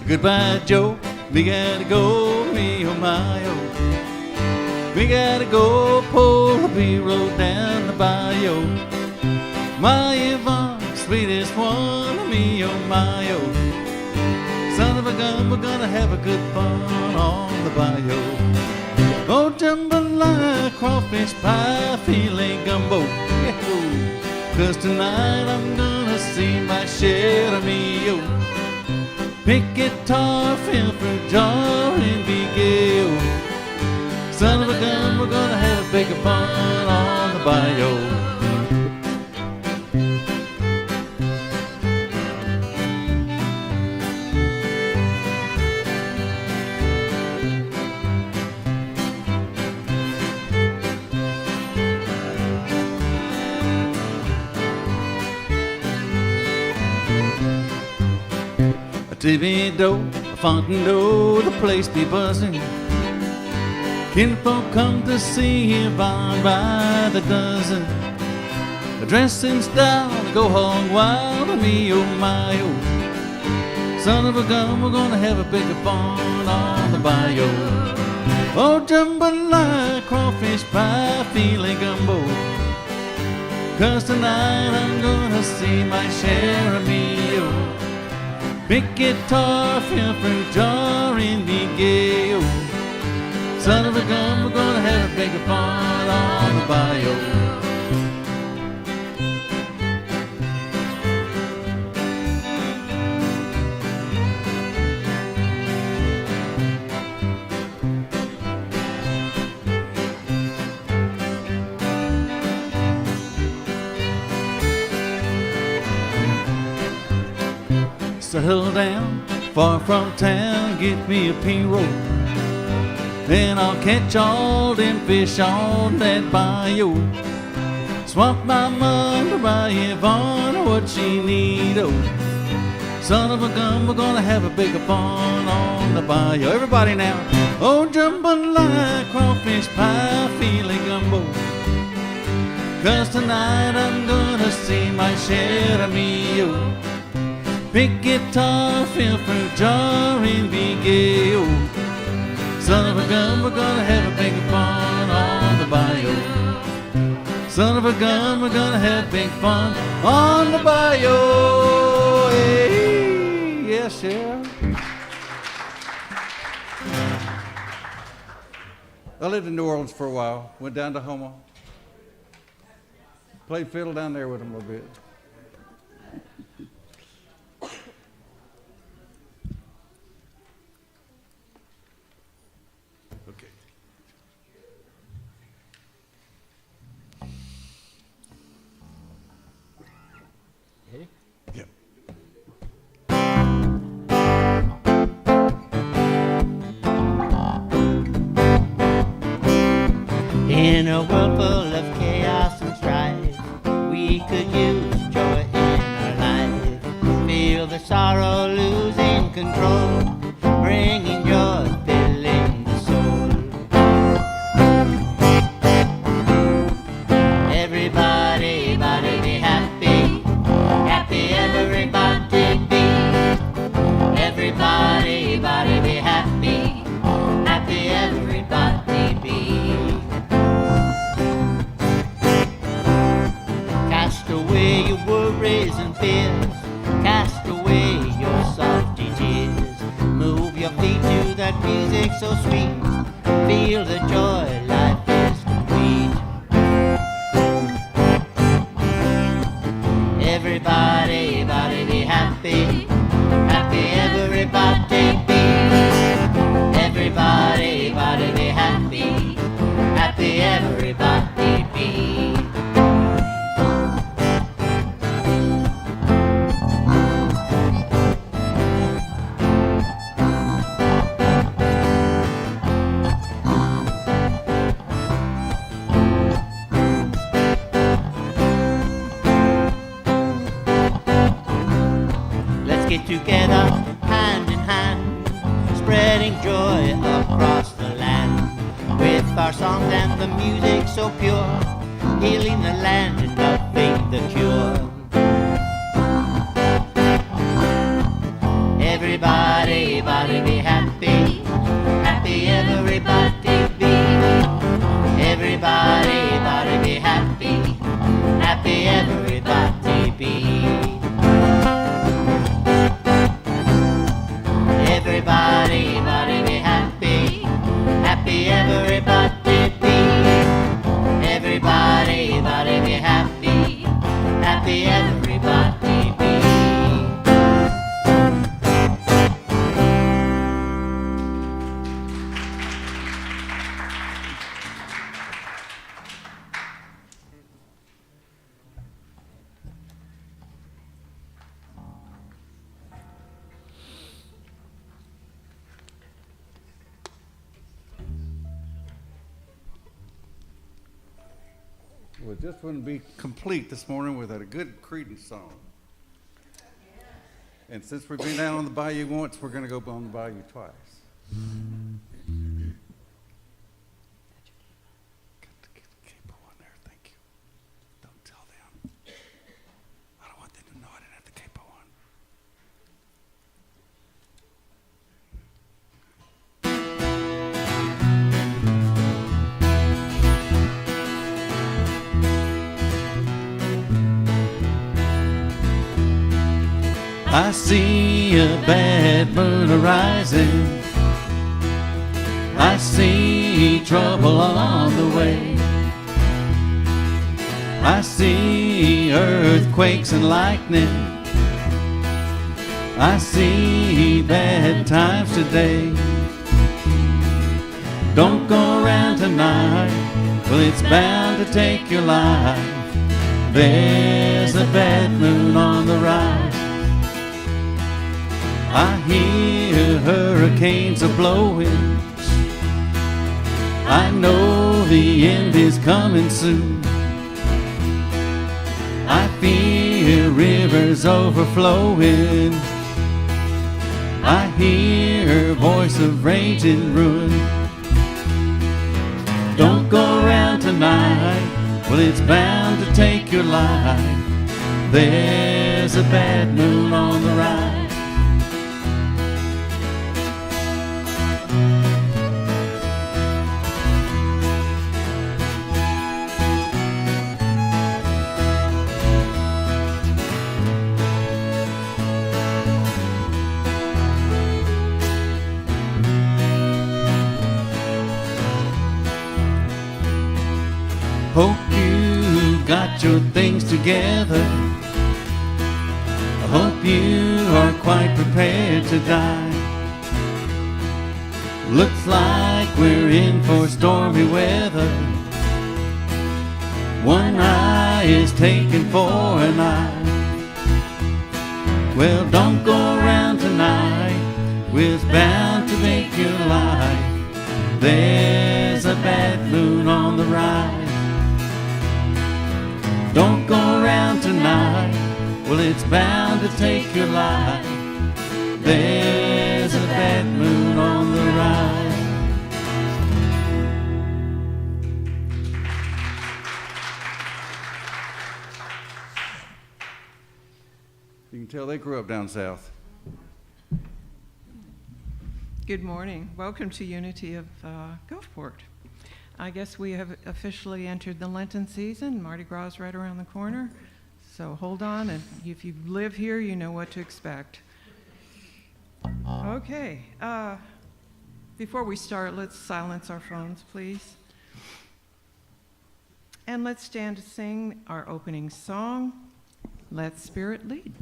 Goodbye, Joe. We gotta go, me oh my oh. We gotta go pull the B-road down the bayou. My Yvonne, sweetest one, me oh my oh. Son of a gun, we're gonna have a good fun on the bayou. Oh, jambalaya, crawfish pie, filet gumbo. Yeah, 'cause tonight I'm gonna see my share of me oh. Pick guitar, fill for jar, and be gay oh. Son of a gun, we're gonna have a big fun on the bayou. Thibodeau, Fontainebleau, the place be buzzing. Kinfolk come to see him by the dozen. Dress in style, go hog wild, me oh my oh. Son of a gun, we're gonna have a big fun on the bayou. Oh, jambalaya, crawfish pie, filet gumbo. 'Cause tonight I'm gonna see my share of me oh. Big guitar, fill fruit jar, and be gay oh. Son of a gun, we're gonna have a big fun on the bayou. Settle down, far from town, get me a P-roll. Then I'll catch all them fish on that bayou. Swap my mother by Yvonne, what she need, oh. Son of a gun, we're gonna have a big fun on the bayou. Everybody now. Oh, jambalaya, crawfish pie, filet gumbo. 'Cause tonight I'm gonna see my share of me, oh. Big guitar, fill fruit jar, and be gay oh. Son of a gun, we're gonna have a big fun on the bayou. Son of a gun, we're gonna have big fun on the bayou. Hey, yes, yeah. I lived in New Orleans for a while. Went down to Houma. Played fiddle down there with them a little bit. In a world full of chaos and strife, we could use joy in our life. Feel the sorrow losing control, bringing joy, filling the soul. Everybody, be happy, happy everybody be. Everybody, be happy, happy everybody be. Cast away your worries and fears, cast away your salty tears. Move your feet to that music so sweet, feel the joy, life is complete. Everybody, be happy, happy everybody be. Everybody, be happy, happy everybody be. Get together, hand in hand, spreading joy across the land. With our songs and the music so pure, healing the land and loving the cure. Everybody, it just wouldn't be complete this morning without a good Creedence song. And since we've been down on the bayou once, we're going to go on the bayou twice. Get the capo on there, thank you. Don't tell them. I don't want them to know I didn't have the capo on. I see a bad moon arising. I see trouble on the way. I see earthquakes and lightning. I see bad times today. Don't go around tonight, well, it's bound to take your life. There's a bad moon on the rise. I hear hurricanes are blowing. I know the end is coming soon. I feel rivers overflowing. I hear a voice of rage and ruin. Don't go around tonight, well, it's bound to take your life. There's a bad moon on the rise. Hope you got your things together. I hope you are quite prepared to die. Looks like we're in for stormy weather. One eye is taken for an eye. Well, don't go around tonight, it's bound to make your life. There's a bad moon on the rise. Don't go around tonight, well, it's bound to take your life. There's a bad moon on the rise. You can tell they grew up down south. Good morning. Welcome to Unity of Gulfport. I guess we have officially entered the Lenten season. Mardi Gras is right around the corner. So hold on, and if you live here, you know what to expect. Okay. Before we start, let's silence our phones, please. And let's stand to sing our opening song, Let Spirit Lead.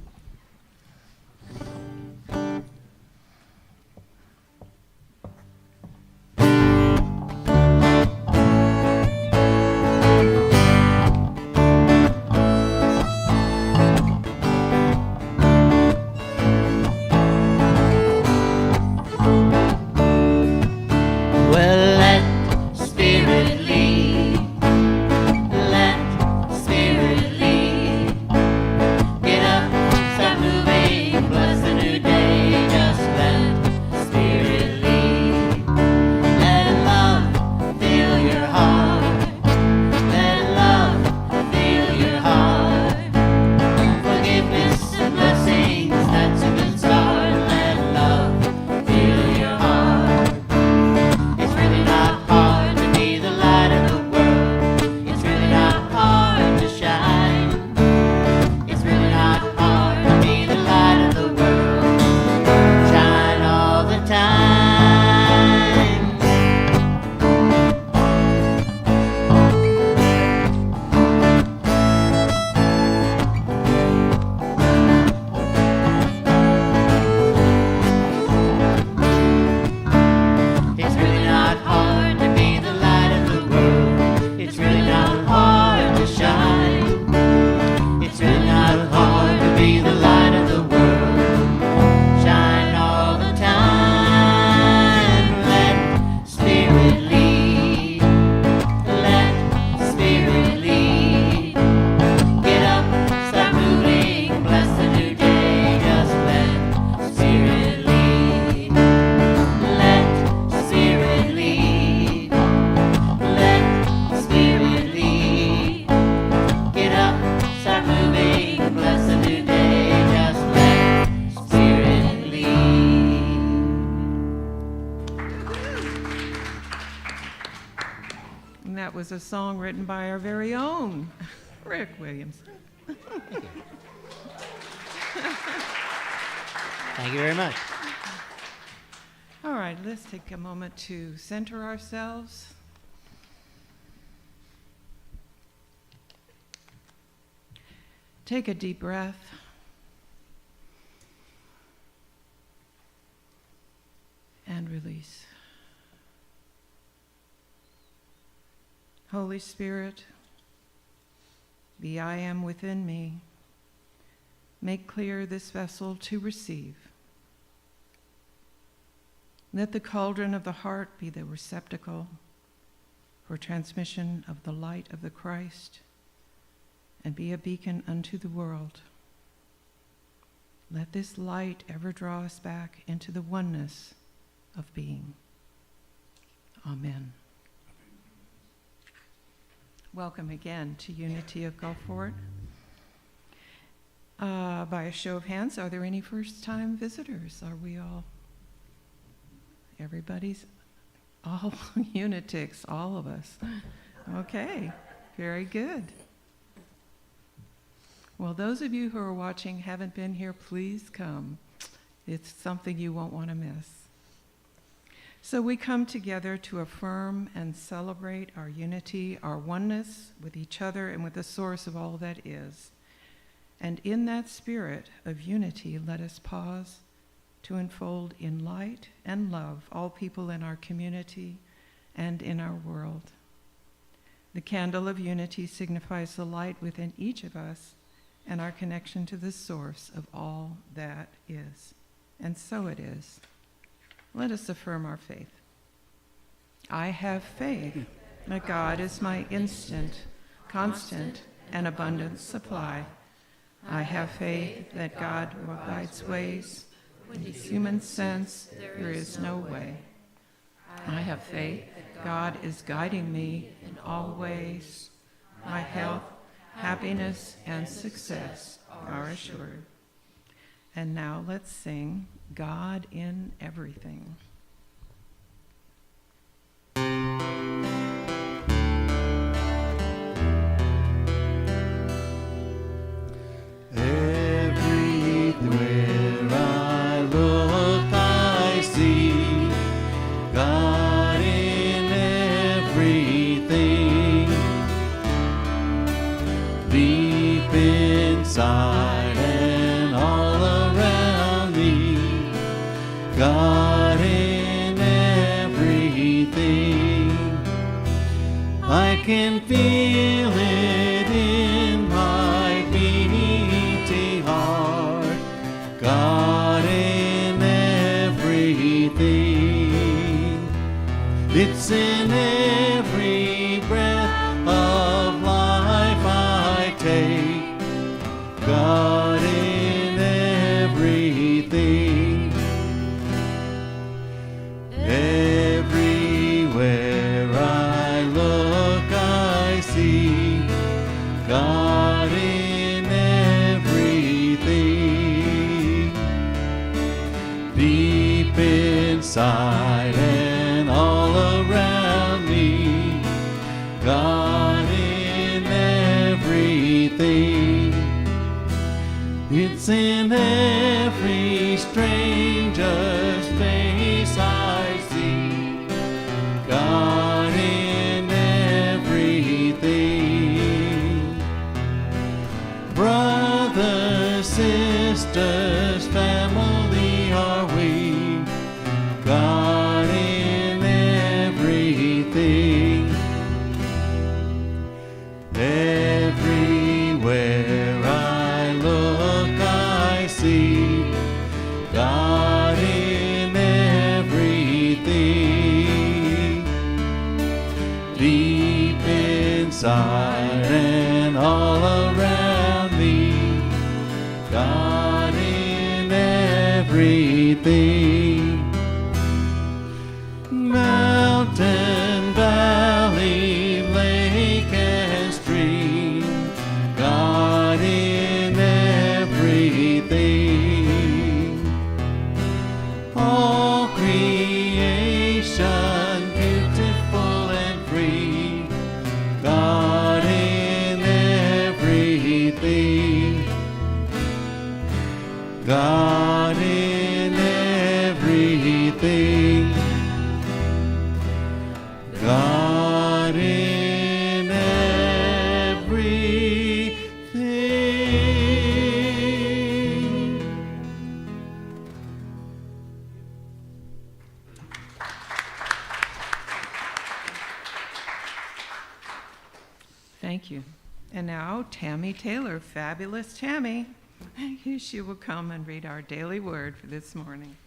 was a song written by our very own Rick Williams. Thank you very much. All right, let's take a moment to center ourselves. Take a deep breath. And release. Holy Spirit, the I am within me, make clear this vessel to receive. Let the cauldron of the heart be the receptacle for transmission of the light of the Christ and be a beacon unto the world. Let this light ever draw us back into the oneness of being. Amen. Welcome again to Unity of Gulfport. By a show of hands, are there any first-time visitors? Are we all? Everybody's all Unitics, all of us. Okay, very good. Well, those of you who are watching haven't been here, please come. It's something you won't want to miss. So we come together to affirm and celebrate our unity, our oneness with each other and with the source of all that is. And in that spirit of unity, let us pause to unfold in light and love all people in our community and in our world. The candle of unity signifies the light within each of us and our connection to the source of all that is. And so it is. Let us affirm our faith. I have faith that God is my instant, constant, and abundant supply. I have faith that God will guide ways. With human sense, there is no way. I have faith that God is guiding me in all ways. My health, happiness, and success are assured. And now let's sing God in Everything. Everywhere I look, I see God in everything. Deep inside and all around me, God in everything. I can feel it in my beating heart, God in everything. It's in every breath of life I take, God in everything. Everywhere I look, I see God in everything. Deep inside and all around me, God in everything. It's in every stranger's face I see God in everything. Brothers, sisters, family are we, God in everything. Everywhere I look, I see God in everything. Deep inside and all around me, God in everything. Mountain, valley, lake, and stream, God in everything. All creation, beautiful and free, Thank you. And now, Tammy Taylor, fabulous Tammy. She will come and read our daily word for this morning.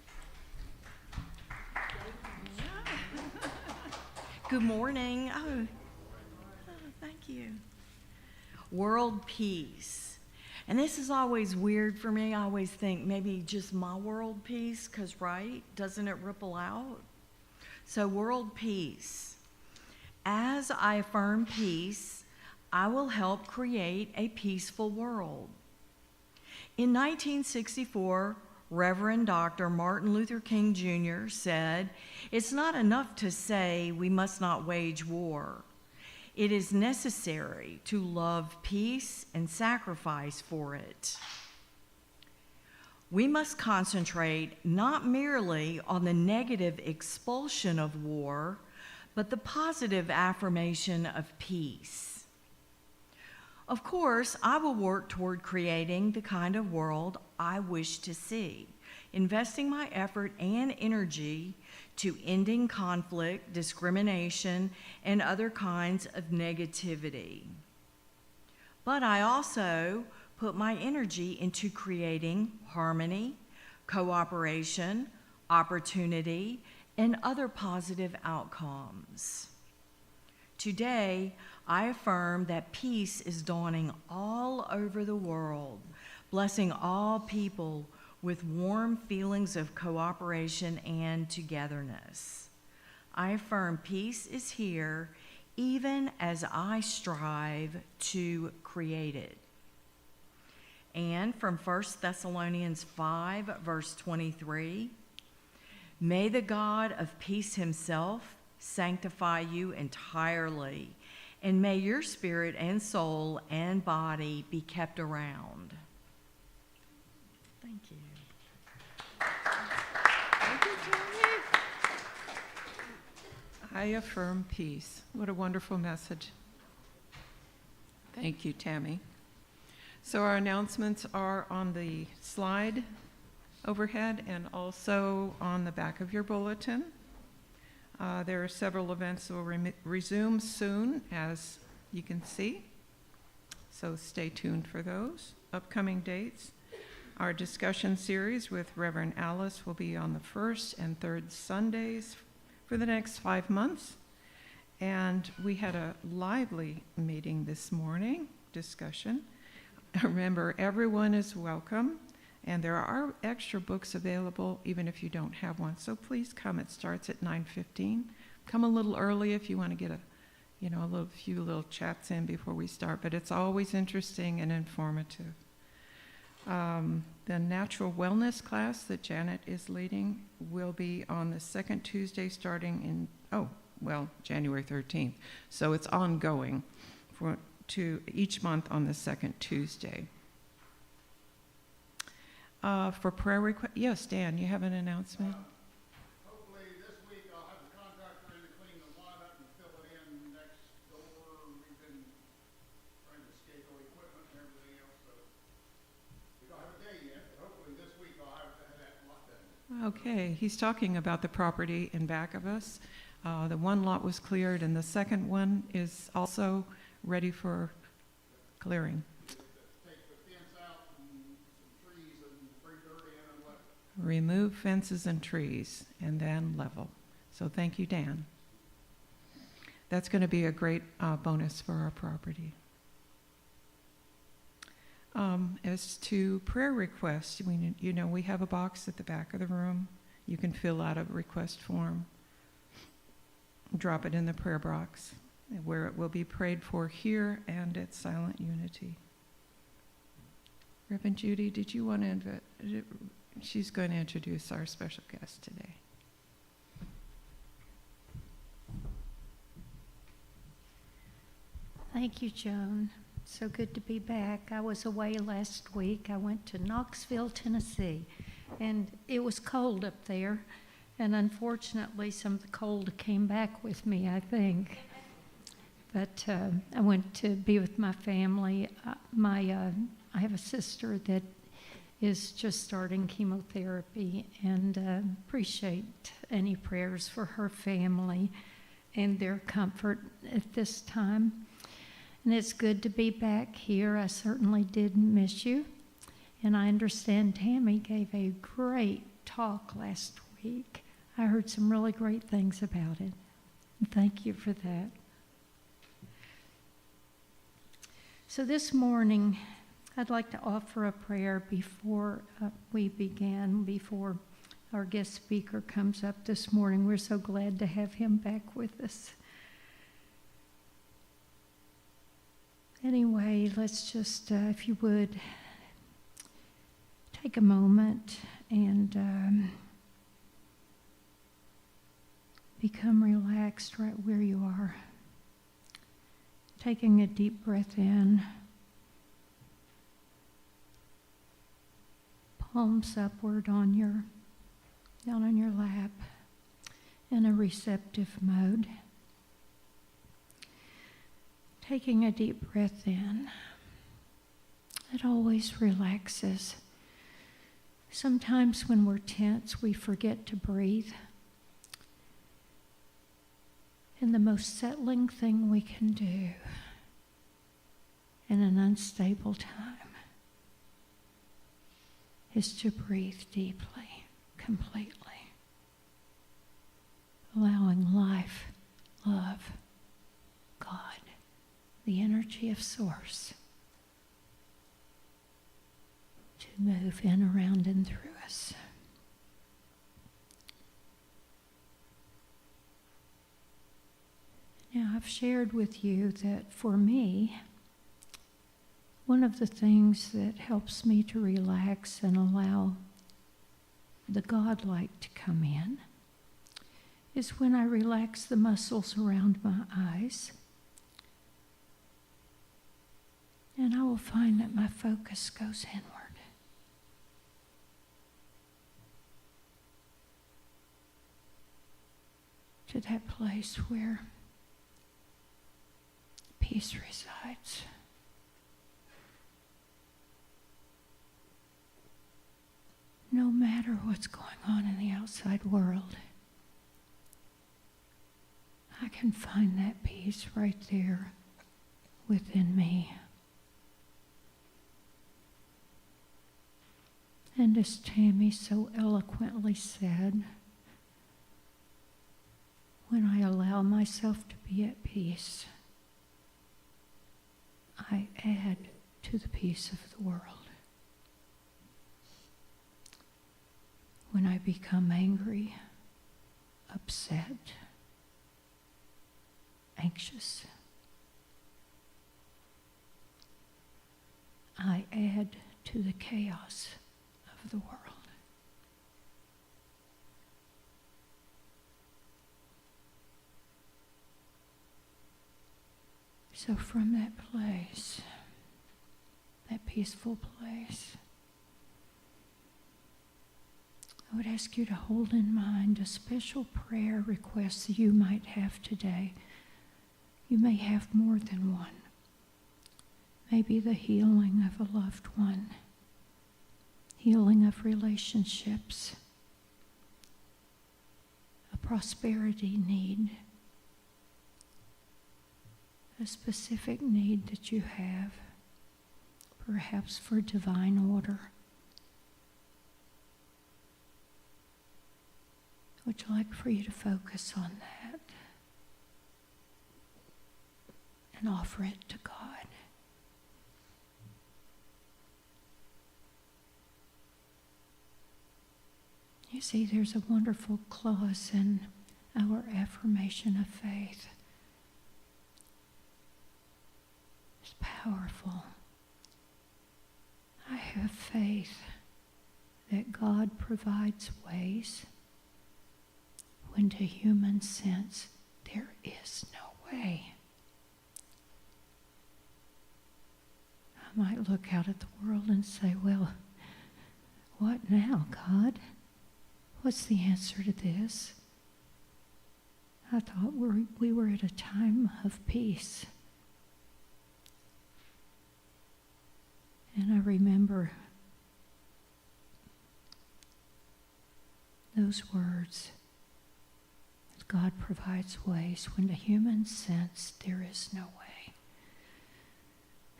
Good morning. Oh, thank you. World peace. And this is always weird for me. I always think maybe just my world peace, because, right, doesn't it ripple out? So, world peace. As I affirm peace, I will help create a peaceful world. In 1964, Reverend Dr. Martin Luther King Jr. said, "It's not enough to say we must not wage war. It is necessary to love peace and sacrifice for it." We must concentrate not merely on the negative expulsion of war, but the positive affirmation of peace. Of course, I will work toward creating the kind of world I wish to see, investing my effort and energy to ending conflict, discrimination, and other kinds of negativity. But I also put my energy into creating harmony, cooperation, opportunity, and other positive outcomes. Today, I affirm that peace is dawning all over the world, blessing all people with warm feelings of cooperation and togetherness. I affirm peace is here even as I strive to create it. And from 1 Thessalonians 5, verse 23, may the God of peace himself sanctify you entirely, and may your spirit and soul and body be kept around. Thank you. Thank you, Tammy. I affirm peace. What a wonderful message. Thank you, Tammy. So our announcements are on the slide overhead and also on the back of your bulletin. There are several events that will resume soon, as you can see. So stay tuned for those. Upcoming dates. Our discussion series with Reverend Alice will be on the first and third Sundays for the next 5 months. And we had a lively meeting this morning, discussion. Remember, everyone is welcome, and there are extra books available even if you don't have one. So please come. It starts at 9:15. Come a little early if you want to get a few little chats in before we start, but it's always interesting and informative. The natural wellness class that Janet is leading will be on the second Tuesday starting in, January 13th. So it's ongoing to each month on the second Tuesday. For prayer request, yes, Dan, you have an announcement? Hopefully this week I'll have the contractor in to clean the lot up and fill it in next door. We've been trying to schedule equipment and everything else, so we don't have a day yet, but hopefully this week I'll have that lot done. Okay, he's talking about the property in back of us. The one lot was cleared, and the second one is also ready for clearing. Take the fence out and some trees and bring dirt in and let Remove fences and trees, and then level. So thank you, Dan. That's going to be a great bonus for our property. As to prayer requests, we have a box at the back of the room. You can fill out a request form, drop it in the prayer box, where it will be prayed for here and at Silent Unity. Reverend Judy, did you want to she's going to introduce our special guest today. Thank you, Joan. So good to be back. I was away last week. I went to Knoxville, Tennessee, and it was cold up there. And unfortunately, some of the cold came back with me, I think. But I went to be with my family. I have a sister that is just starting chemotherapy, and appreciate any prayers for her family and their comfort at this time. And it's good to be back here. I certainly did miss you. And I understand Tammy gave a great talk last week. I heard some really great things about it. And thank you for that. So this morning, I'd like to offer a prayer before we begin, before our guest speaker comes up this morning. We're so glad to have him back with us. Anyway, let's just, if you would, take a moment and become relaxed right where you are. Taking a deep breath in, palms upward down on your lap in a receptive mode. Taking a deep breath in. It always relaxes. Sometimes when we're tense, we forget to breathe. And the most settling thing we can do in an unstable time is to breathe deeply, completely, allowing life, love, God, the energy of Source, to move in, around, and through us. Now, I've shared with you that for me, one of the things that helps me to relax and allow the God-like to come in is when I relax the muscles around my eyes. And I will find that my focus goes inward. To that place where peace resides. No matter what's going on in the outside world, I can find that peace right there within me. And as Tammy so eloquently said, when I allow myself to be at peace, I add to the peace of the world. When I become angry, upset, anxious, I add to the chaos of the world. So from that place, that peaceful place, I would ask you to hold in mind a special prayer request that you might have today. You may have more than one. Maybe the healing of a loved one, healing of relationships, a prosperity need, a specific need that you have, perhaps for divine order. Would you like for you to focus on that and offer it to God? You see, there's a wonderful clause in our affirmation of faith. It's powerful. I have faith that God provides ways when to human sense there is no way. I might look out at the world and say, well, what now, God? What's the answer to this? I thought we were at a time of peace. And I remember those words. God provides ways when to human sense there is no way.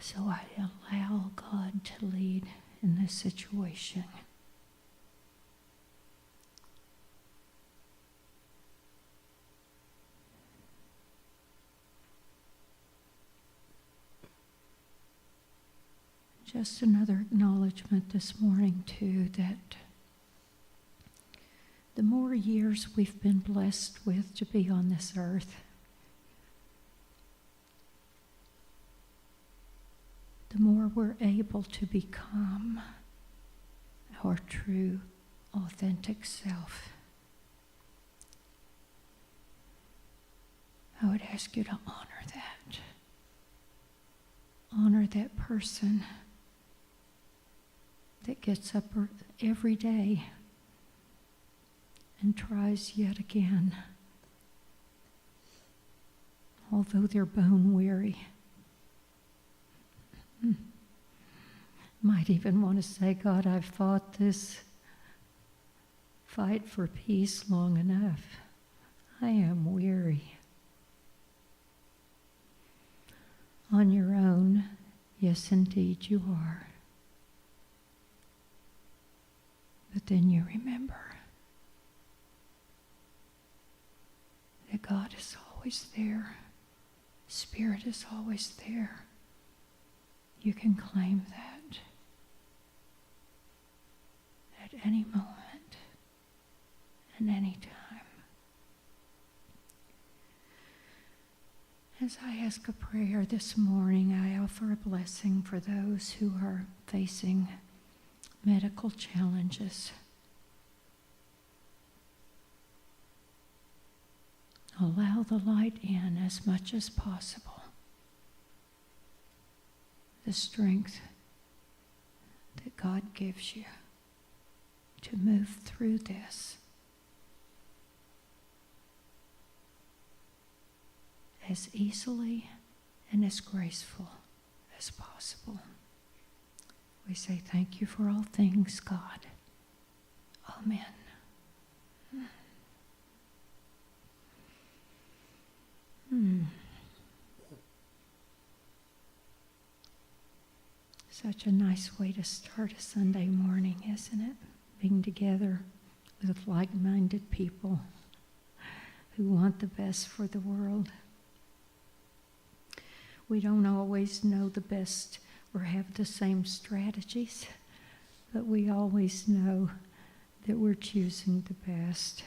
So I allow God to lead in this situation. Just another acknowledgement this morning, too, that the more years we've been blessed with to be on this earth, the more we're able to become our true, authentic self. I would ask you to honor that. Honor that person that gets up every day and tries yet again, although they're bone weary. Might even want to say, God, I've fought this fight for peace long enough. I am weary. On your own, yes, indeed, you are. But then you remember that God is always there. Spirit is always there. You can claim that at any moment and any time. As I ask a prayer this morning, I offer a blessing for those who are facing medical challenges. Allow the light in as much as possible. The strength that God gives you to move through this as easily and as graceful as possible. We say thank you for all things, God. Amen. Such a nice way to start a Sunday morning, isn't it? Being together with like-minded people who want the best for the world. We don't always know the best or have the same strategies, but we always know that we're choosing the best.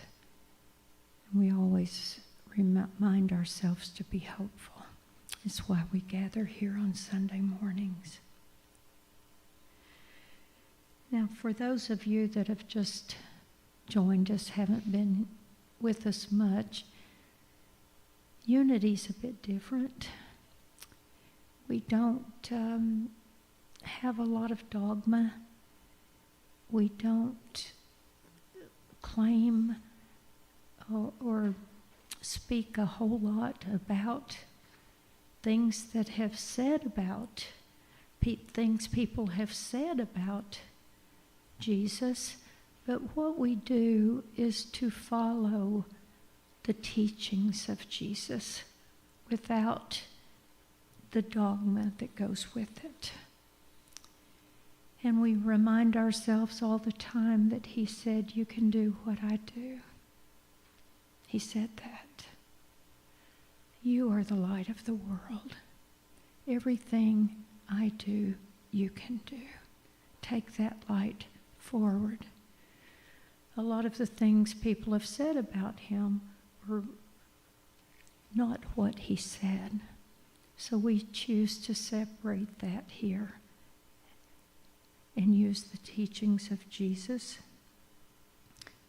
And we always remind ourselves to be hopeful. It's why we gather here on Sunday mornings. Now, for those of you that have just joined us, haven't been with us much, unity's a bit different. We don't have a lot of dogma. We don't claim or speak a whole lot about things that have said about, things people have said about Jesus. But what we do is to follow the teachings of Jesus without the dogma that goes with it. And we remind ourselves all the time that he said, you can do what I do. He said that. You are the light of the world. Everything I do, you can do. Take that light forward. A lot of the things people have said about him were not what he said. So we choose to separate that here and use the teachings of Jesus.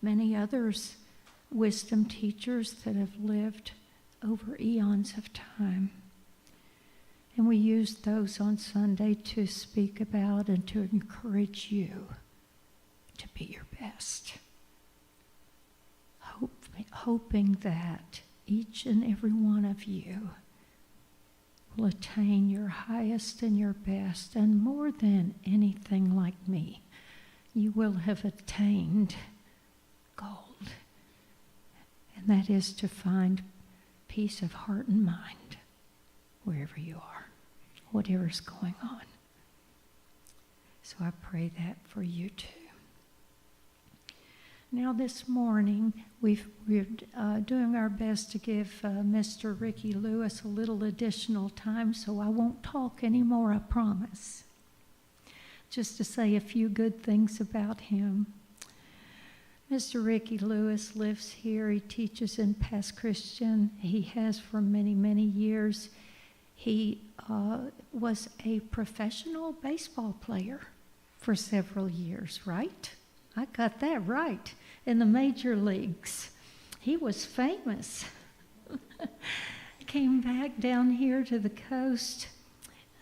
Many others, wisdom teachers that have lived over eons of time. And we use those on Sunday to speak about and to encourage you to be your best. Hoping that each and every one of you will attain your highest and your best, and more than anything like me, you will have attained gold. And that is to find peace of heart and mind wherever you are. whatever's going on. So I pray that for you too. Now this morning, we're doing our best to give Mr. Rickey Lewis a little additional time, so I won't talk anymore, I promise. Just to say a few good things about him. Mr. Rickey Lewis lives here. He teaches in Pass Christian. He has for many, many years. He was a professional baseball player for several years, right? I got that right. In the major leagues. He was famous. Came back down here to the coast,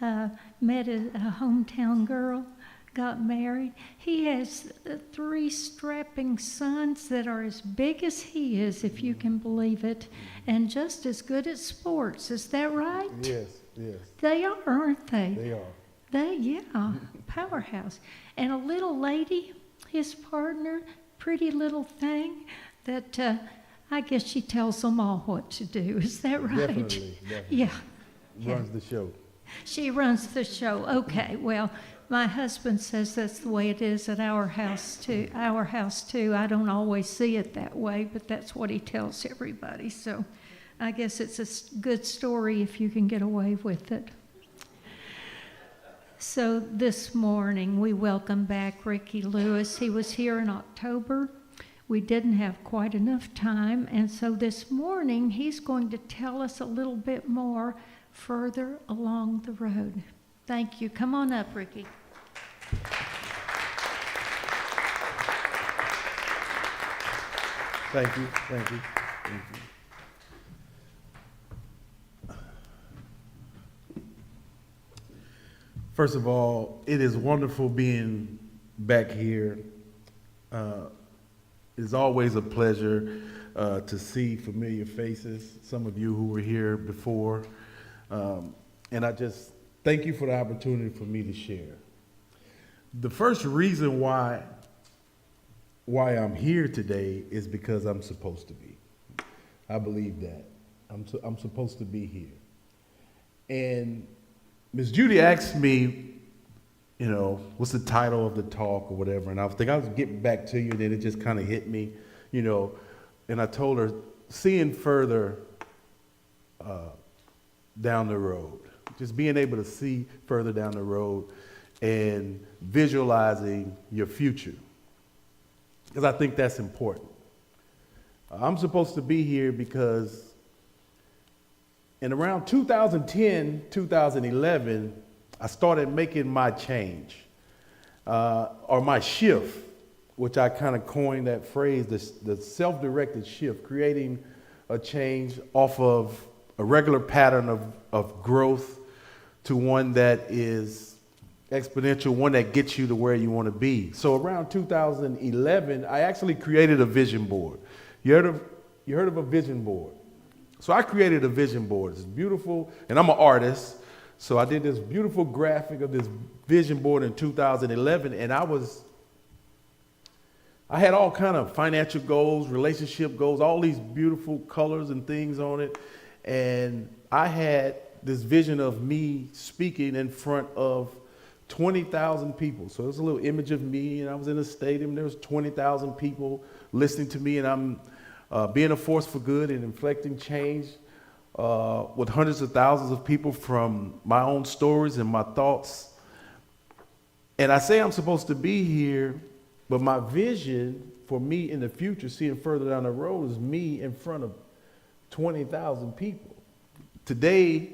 met a hometown girl, got married. He has 3 strapping sons that are as big as he is, if you can believe it, and just as good at sports. Is that right? Yes, yes. They are, aren't they? They are. Yeah, powerhouse. And a little lady, his partner, pretty little thing that I guess she tells them all what to do. Is that right? Definitely. Yeah. Runs the show. She runs the show. Okay, well, my husband says that's the way it is at our house too. I don't always see it that way, but that's what he tells everybody. So I guess it's a good story if you can get away with it. So this morning we welcome back Rickey Lewis. He was here in October. We didn't have quite enough time, and so this morning he's going to tell us a little bit more further along the road. Thank you. Come on up, Rickey. Thank you. Thank you. Thank you. First of all, it is wonderful being back here. It's always a pleasure to see familiar faces, some of you who were here before. And I just thank you for the opportunity for me to share. The first reason why I'm here today is because I'm supposed to be. I believe that. I'm supposed to be here. And Ms. Judy asked me, you know, what's the title of the talk or whatever, and I was thinking I was getting back to you, and then it just kind of hit me, you know, and I told her, seeing further down the road, just being able to see further down the road and visualizing your future, because I think that's important. I'm supposed to be here because in around 2010, 2011, I started making my change, or my shift, which I kind of coined that phrase, the self-directed shift, creating a change off of a regular pattern of growth to one that is exponential, one that gets you to where you want to be. So around 2011, I actually created a vision board. You heard of a vision board? So I created a vision board. It's beautiful, and I'm an artist, so I did this beautiful graphic of this vision board in 2011, and I had all kind of financial goals, relationship goals, all these beautiful colors and things on it, and I had this vision of me speaking in front of 20,000 people. So there's a little image of me, and I was in a stadium, there was 20,000 people listening to me, and I'm being a force for good and inflecting change with hundreds of thousands of people from my own stories and my thoughts. And I say I'm supposed to be here, but my vision for me in the future, seeing further down the road, is me in front of 20,000 people. Today,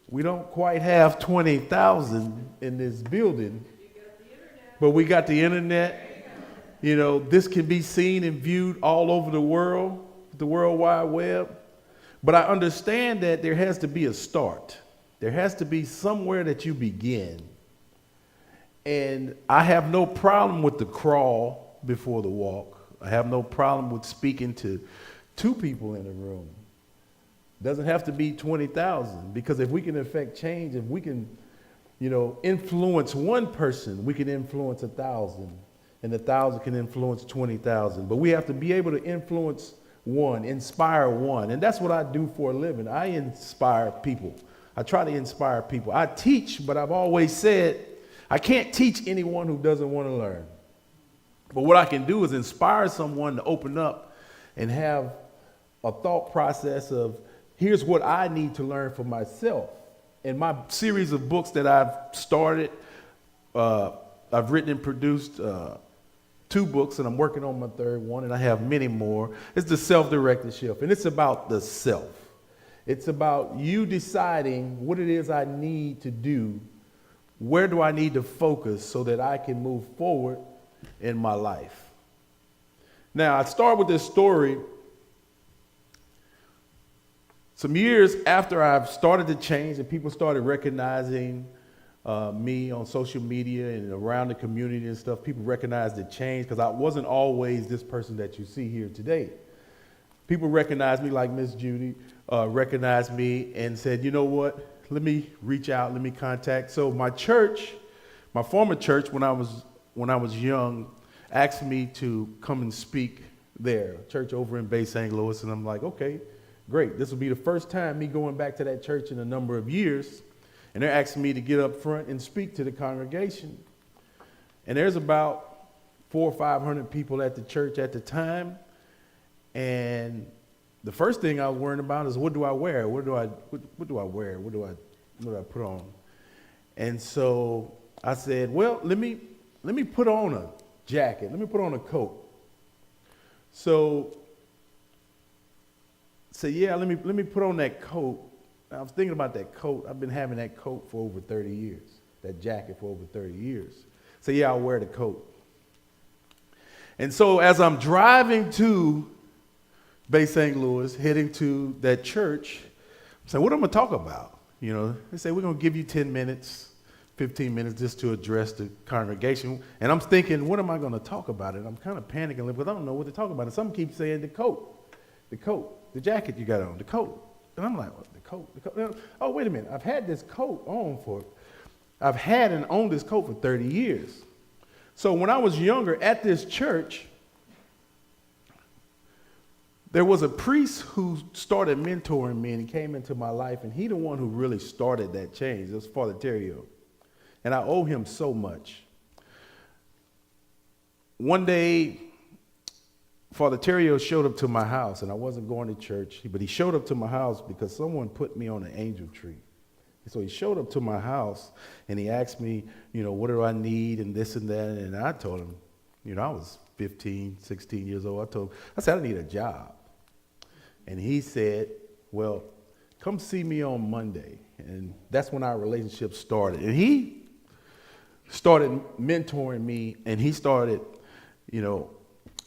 we don't quite have 20,000 in this building, but we got the internet. You know, this can be seen and viewed all over the world, the World Wide Web. But I understand that there has to be a start. There has to be somewhere that you begin. And I have no problem with the crawl before the walk. I have no problem with speaking to 2 people in a room. It doesn't have to be 20,000, because if we can affect change, if we can, you know, influence one person, we can influence 1,000. And 1,000 can influence 20,000. But we have to be able to influence one, inspire one. And that's what I do for a living. I inspire people. I try to inspire people. I teach, but I've always said I can't teach anyone who doesn't want to learn. But what I can do is inspire someone to open up and have a thought process of, here's what I need to learn for myself. In my series of books that I've started, I've written and produced 2 books, and I'm working on my 3rd one, and I have many more. It's the Self-Directed Shift, and it's about the self. It's about you deciding what it is I need to do, where do I need to focus so that I can move forward in my life. Now, I start with this story. Some years after I've started to change and people started recognizing me on social media and around the community and stuff, people recognized the change because I wasn't always this person that you see here today. People recognized me, like Miss Judy recognized me and said, you know what, let me reach out, let me contact. So my church, my former church when I was young, asked me to come and speak there, a church over in Bay St. Louis, and I'm like, okay, great. This will be the first time me going back to that church in a number of years. And they're asking me to get up front and speak to the congregation. And there's about 400 or 500 people at the church at the time. And the first thing I was worrying about is, what do I wear? What do I wear? What do I put on? And so I said, well, let me put on a jacket. Let me put on a coat. So yeah, let me put on that coat. I was thinking about that coat. I've been having that coat for over 30 years, that jacket for over 30 years. So yeah, I'll wear the coat. And so as I'm driving to Bay St. Louis, heading to that church, I said, what am I going to talk about? You know, they say, we're going to give you 10 minutes, 15 minutes just to address the congregation. And I'm thinking, what am I going to talk about? And I'm kind of panicking because I don't know what to talk about. And some keep saying the coat, the jacket you got on, the coat. And I'm like, what, the coat? Oh, wait a minute. I've had this coat on I've had and owned this coat for 30 years. So when I was younger at this church, there was a priest who started mentoring me and he came into my life, and he the one who really started that change. It was Father Terrio. And I owe him so much. One day, Father Terrio showed up to my house, and I wasn't going to church, but he showed up to my house because someone put me on an angel tree. So he showed up to my house, and he asked me, you know, what do I need and this and that, and I told him, you know, I was 15, 16 years old. I said, I need a job. And he said, well, come see me on Monday. And that's when our relationship started. And he started mentoring me, and he started, you know,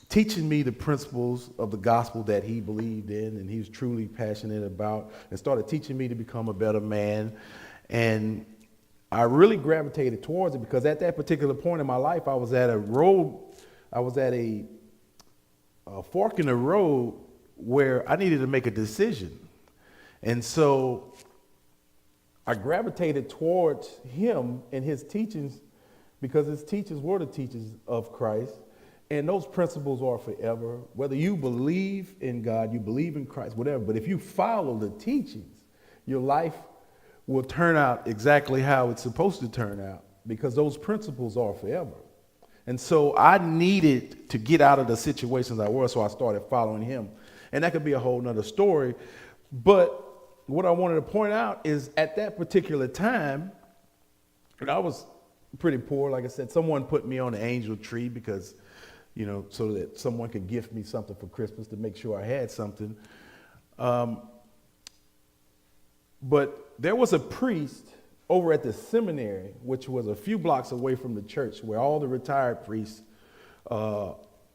teaching me the principles of the gospel that he believed in and he was truly passionate about, and started teaching me to become a better man. And I really gravitated towards it because at that particular point in my life, I was at a fork in the road where I needed to make a decision. And so I gravitated towards him and his teachings because his teachings were the teachings of Christ. And those principles are forever. Whether you believe in God, you believe in Christ, whatever. But if you follow the teachings, your life will turn out exactly how it's supposed to turn out because those principles are forever. And so I needed to get out of the situations I was, so I started following him. And that could be a whole nother story. But what I wanted to point out is at that particular time, and I was pretty poor. Like I said, someone put me on an angel tree because, you know, so that someone could gift me something for Christmas to make sure I had something. But there was a priest over at the seminary, which was a few blocks away from the church, where all the retired priests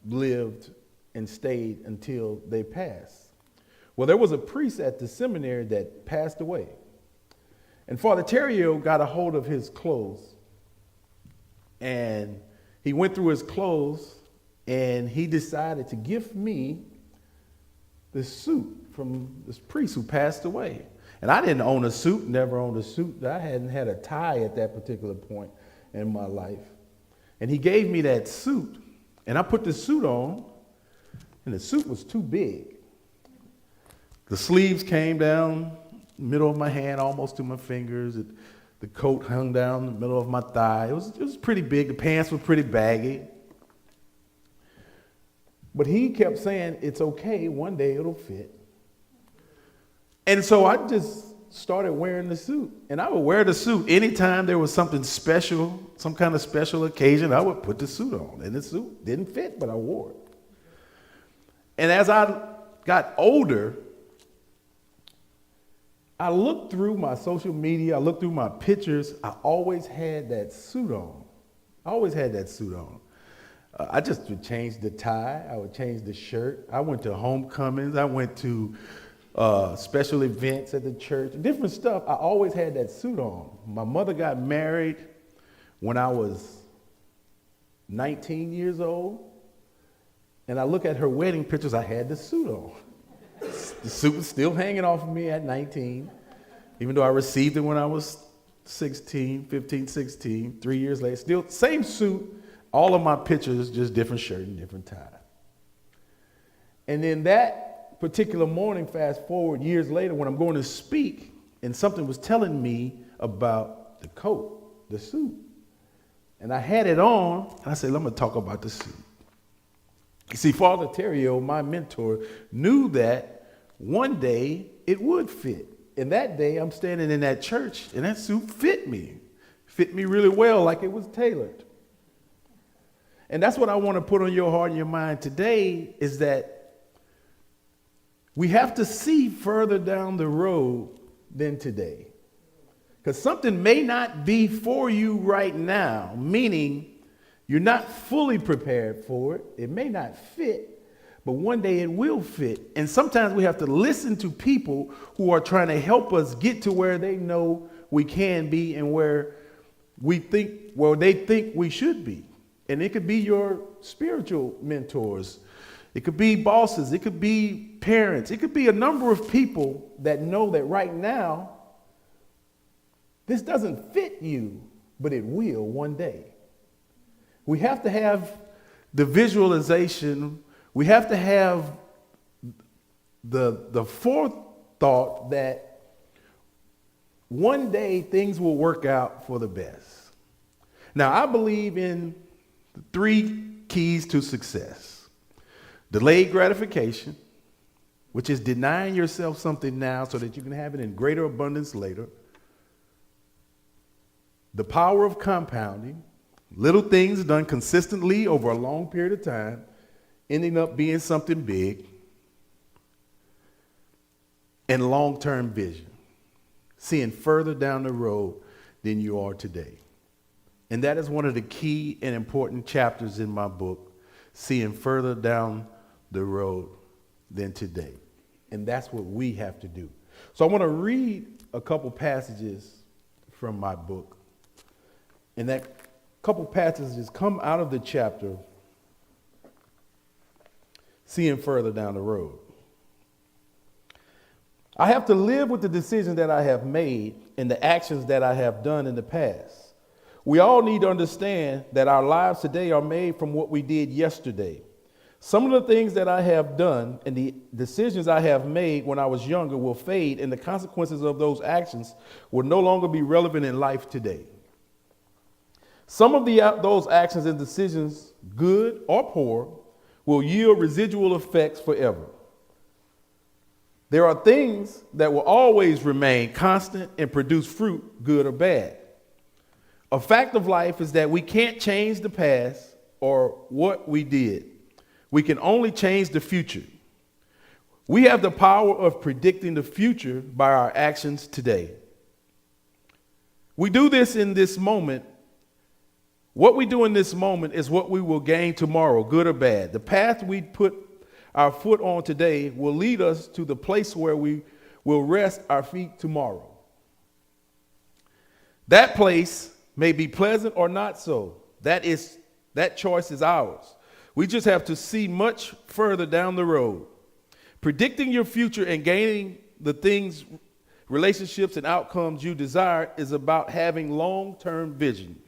lived and stayed until they passed. Well, there was a priest at the seminary that passed away. And Father Terrio got a hold of his clothes, and he went through his clothes, and he decided to gift me this suit from this priest who passed away. And I didn't own a suit, never owned a suit. I hadn't had a tie at that particular point in my life. And he gave me that suit, and I put the suit on, and the suit was too big. The sleeves came down middle of my hand, almost to my fingers. The coat hung down the middle of my thigh. It was pretty big. The pants were pretty baggy. But he kept saying, it's okay, one day it'll fit. And so I just started wearing the suit. And I would wear the suit anytime there was something special, some kind of special occasion, I would put the suit on. And the suit didn't fit, but I wore it. And as I got older, I looked through my social media, I looked through my pictures, I always had that suit on. I always had that suit on. I just would change the tie, I would change the shirt. I went to homecomings, I went to special events at the church, different stuff. I always had that suit on. My mother got married when I was 19 years old. And I look at her wedding pictures, I had the suit on. The suit was still hanging off of me at 19, even though I received it when I was 16, 15, 16, 3 years later. Still, same suit, all of my pictures, just different shirt and different tie. And then that particular morning, fast forward years later, when I'm going to speak, and something was telling me about the coat, the suit. And I had it on, and I said, I'm going to talk about the suit. You see, Father Terrio, my mentor, knew that one day it would fit. And that day I'm standing in that church and that suit fit me really well, like it was tailored. And that's what I want to put on your heart and your mind today, is that we have to see further down the road than today. Because something may not be for you right now, meaning you're not fully prepared for it. It may not fit, but one day it will fit. And sometimes we have to listen to people who are trying to help us get to where they know we can be and where they think we should be. And it could be your spiritual mentors. It could be bosses. It could be parents. It could be a number of people that know that right now, this doesn't fit you, but it will one day. We have to have the visualization. We have to have the forethought that one day things will work out for the best. Now, I believe in the 3 keys to success. Delayed gratification, which is denying yourself something now so that you can have it in greater abundance later. The power of compounding. Little things done consistently over a long period of time, ending up being something big. And long-term vision, seeing further down the road than you are today. And that is one of the key and important chapters in my book, seeing further down the road than today. And that's what we have to do. So I want to read a couple passages from my book. And that couple passages come out of the chapter, seeing further down the road. I have to live with the decisions that I have made and the actions that I have done in the past. We all need to understand that our lives today are made from what we did yesterday. Some of the things that I have done and the decisions I have made when I was younger will fade, and the consequences of those actions will no longer be relevant in life today. Some of those actions and decisions, good or poor, will yield residual effects forever. There are things that will always remain constant and produce fruit, good or bad. A fact of life is that we can't change the past or what we did. We can only change the future. We have the power of predicting the future by our actions today. We do this in this moment. What we do in this moment is what we will gain tomorrow, good or bad. The path we put our foot on today will lead us to the place where we will rest our feet tomorrow. That place may be pleasant or not so. That choice is ours. We just have to see much further down the road. Predicting your future and gaining the things, relationships, and outcomes you desire is about having long-term vision.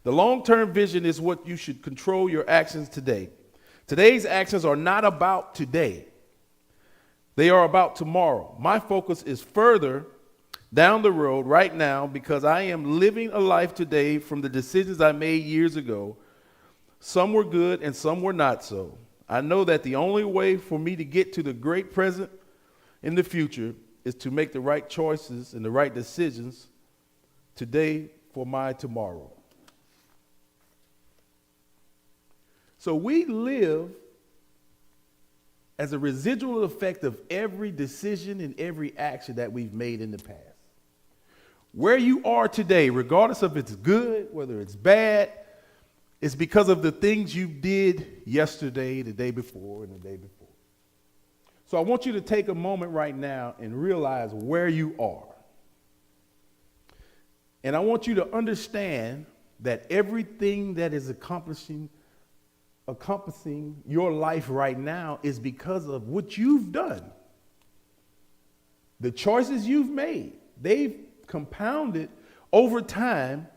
The long-term vision is what you should control your actions today. Today's actions are not about today. They are about tomorrow. My focus is further down the road right now because I am living a life today from the decisions I made years ago. Some were good and some were not so. I know that the only way for me to get to the great present in the future is to make the right choices and the right decisions today for my tomorrow. So we live as a residual effect of every decision and every action that we've made in the past. Where you are today, regardless of if it's good, whether it's bad, it's because of the things you did yesterday, the day before, and the day before. So I want you to take a moment right now and realize where you are. And I want you to understand that everything that is encompassing your life right now is because of what you've done. The choices you've made, they've compounded over time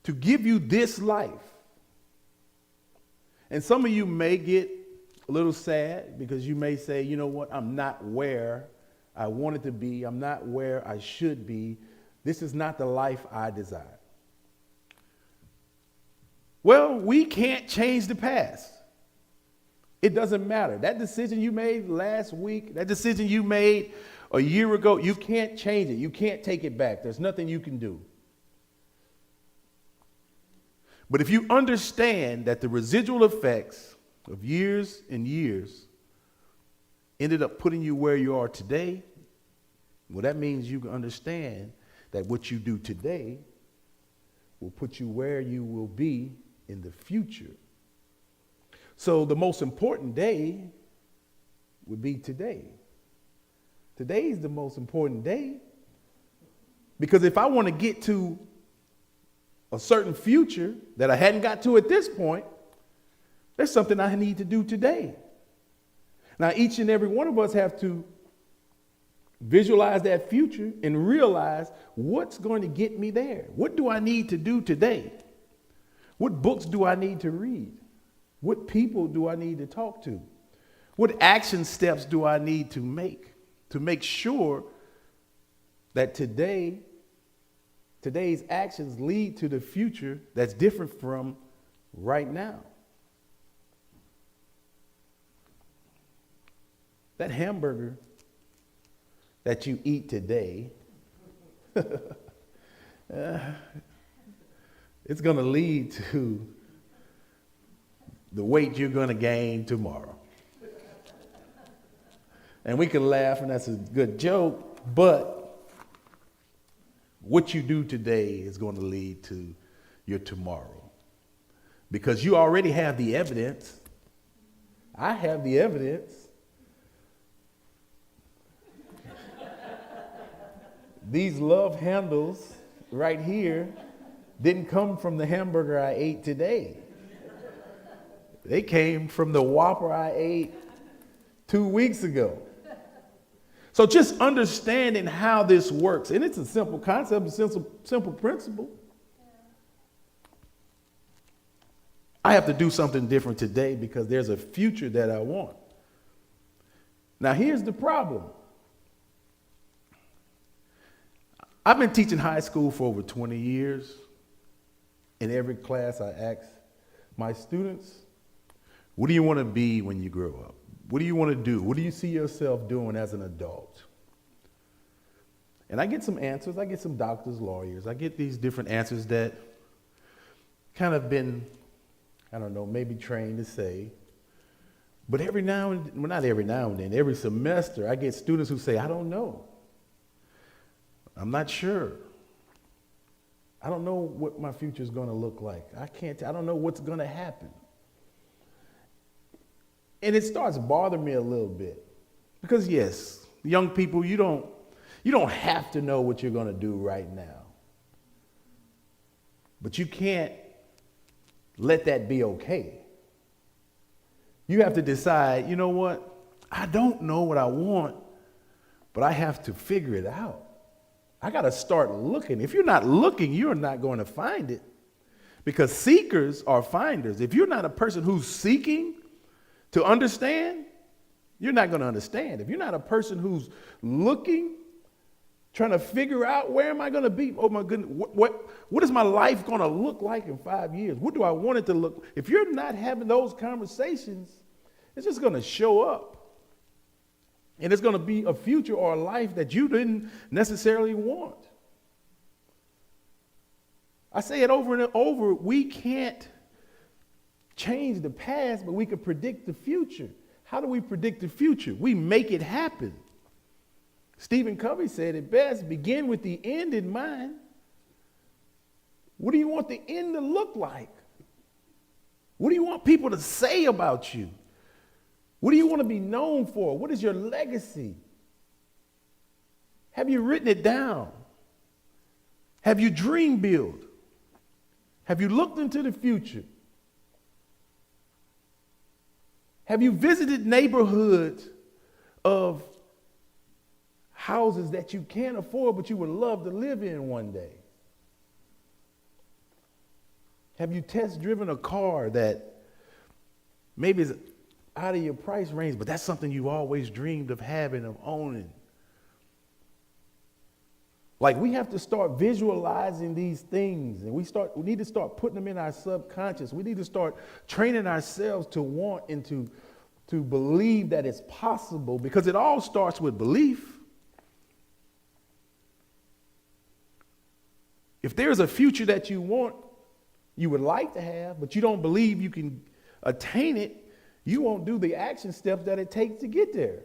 to give you this life. And some of you may get a little sad because you may say, you know what, I'm not where I wanted to be. I'm not where I should be. This is not the life I desire. Well, we can't change the past. It doesn't matter. That decision you made last week, that decision you made a year ago, you can't change it. You can't take it back. There's nothing you can do. But if you understand that the residual effects of years and years ended up putting you where you are today, well, that means you can understand that what you do today will put you where you will be in the future. So the most important day would be today. Today is the most important day. Because if I want to get to a certain future that I hadn't got to at this point, there's something I need to do today. Now, each and every one of us have to visualize that future and realize what's going to get me there. What do I need to do today? What books do I need to read? What people do I need to talk to? What action steps do I need to make sure that today's actions lead to the future that's different from right now? That hamburger that you eat today, it's going to lead to the weight you're going to gain tomorrow. And we can laugh, and that's a good joke, but what you do today is going to lead to your tomorrow. Because you already have the evidence. I have the evidence. These love handles right here didn't come from the hamburger I ate today. They came from the Whopper I ate 2 weeks ago. So just understanding how this works, and it's a simple concept, a simple principle. I have to do something different today because there's a future that I want. Now here's the problem. I've been teaching high school for over 20 years. In every class I ask my students, what do you want to be when you grow up? What do you want to do? What do you see yourself doing as an adult? And I get some answers. I get some doctors, lawyers. I get these different answers that kind of been, I don't know, maybe trained to say. But every now and then, well, not every now and then, every semester, I get students who say, I don't know. I'm not sure. I don't know what my future is going to look like. I don't know what's going to happen. And it starts bothering me a little bit. Because yes, young people, you don't have to know what you're going to do right now. But you can't let that be okay. You have to decide, you know what? I don't know what I want, but I have to figure it out. I got to start looking. If you're not looking, you're not going to find it. Because seekers are finders. If you're not a person who's seeking to understand, you're not going to understand. If you're not a person who's looking trying to figure out where am I going to be? Oh my goodness, what is my life going to look like in 5 years? What do I want it to look like? If you're not having those conversations, it's just going to show up. And it's going to be a future or a life that you didn't necessarily want. I say it over and over, we can't change the past, but we can predict the future. How do we predict the future? We make it happen. Stephen Covey said it best, begin with the end in mind. What do you want the end to look like? What do you want people to say about you? What do you want to be known for? What is your legacy? Have you written it down? Have you dream built? Have you looked into the future? Have you visited neighborhoods of houses that you can't afford but you would love to live in one day? Have you test driven a car that maybe is out of your price range, but that's something you always dreamed of having, of owning? Like, we have to start visualizing these things, and we need to start putting them in our subconscious. We need to start training ourselves to want and to believe that it's possible, because it all starts with belief. If there's a future that you want, you would like to have, but you don't believe you can attain it, you won't do the action steps that it takes to get there.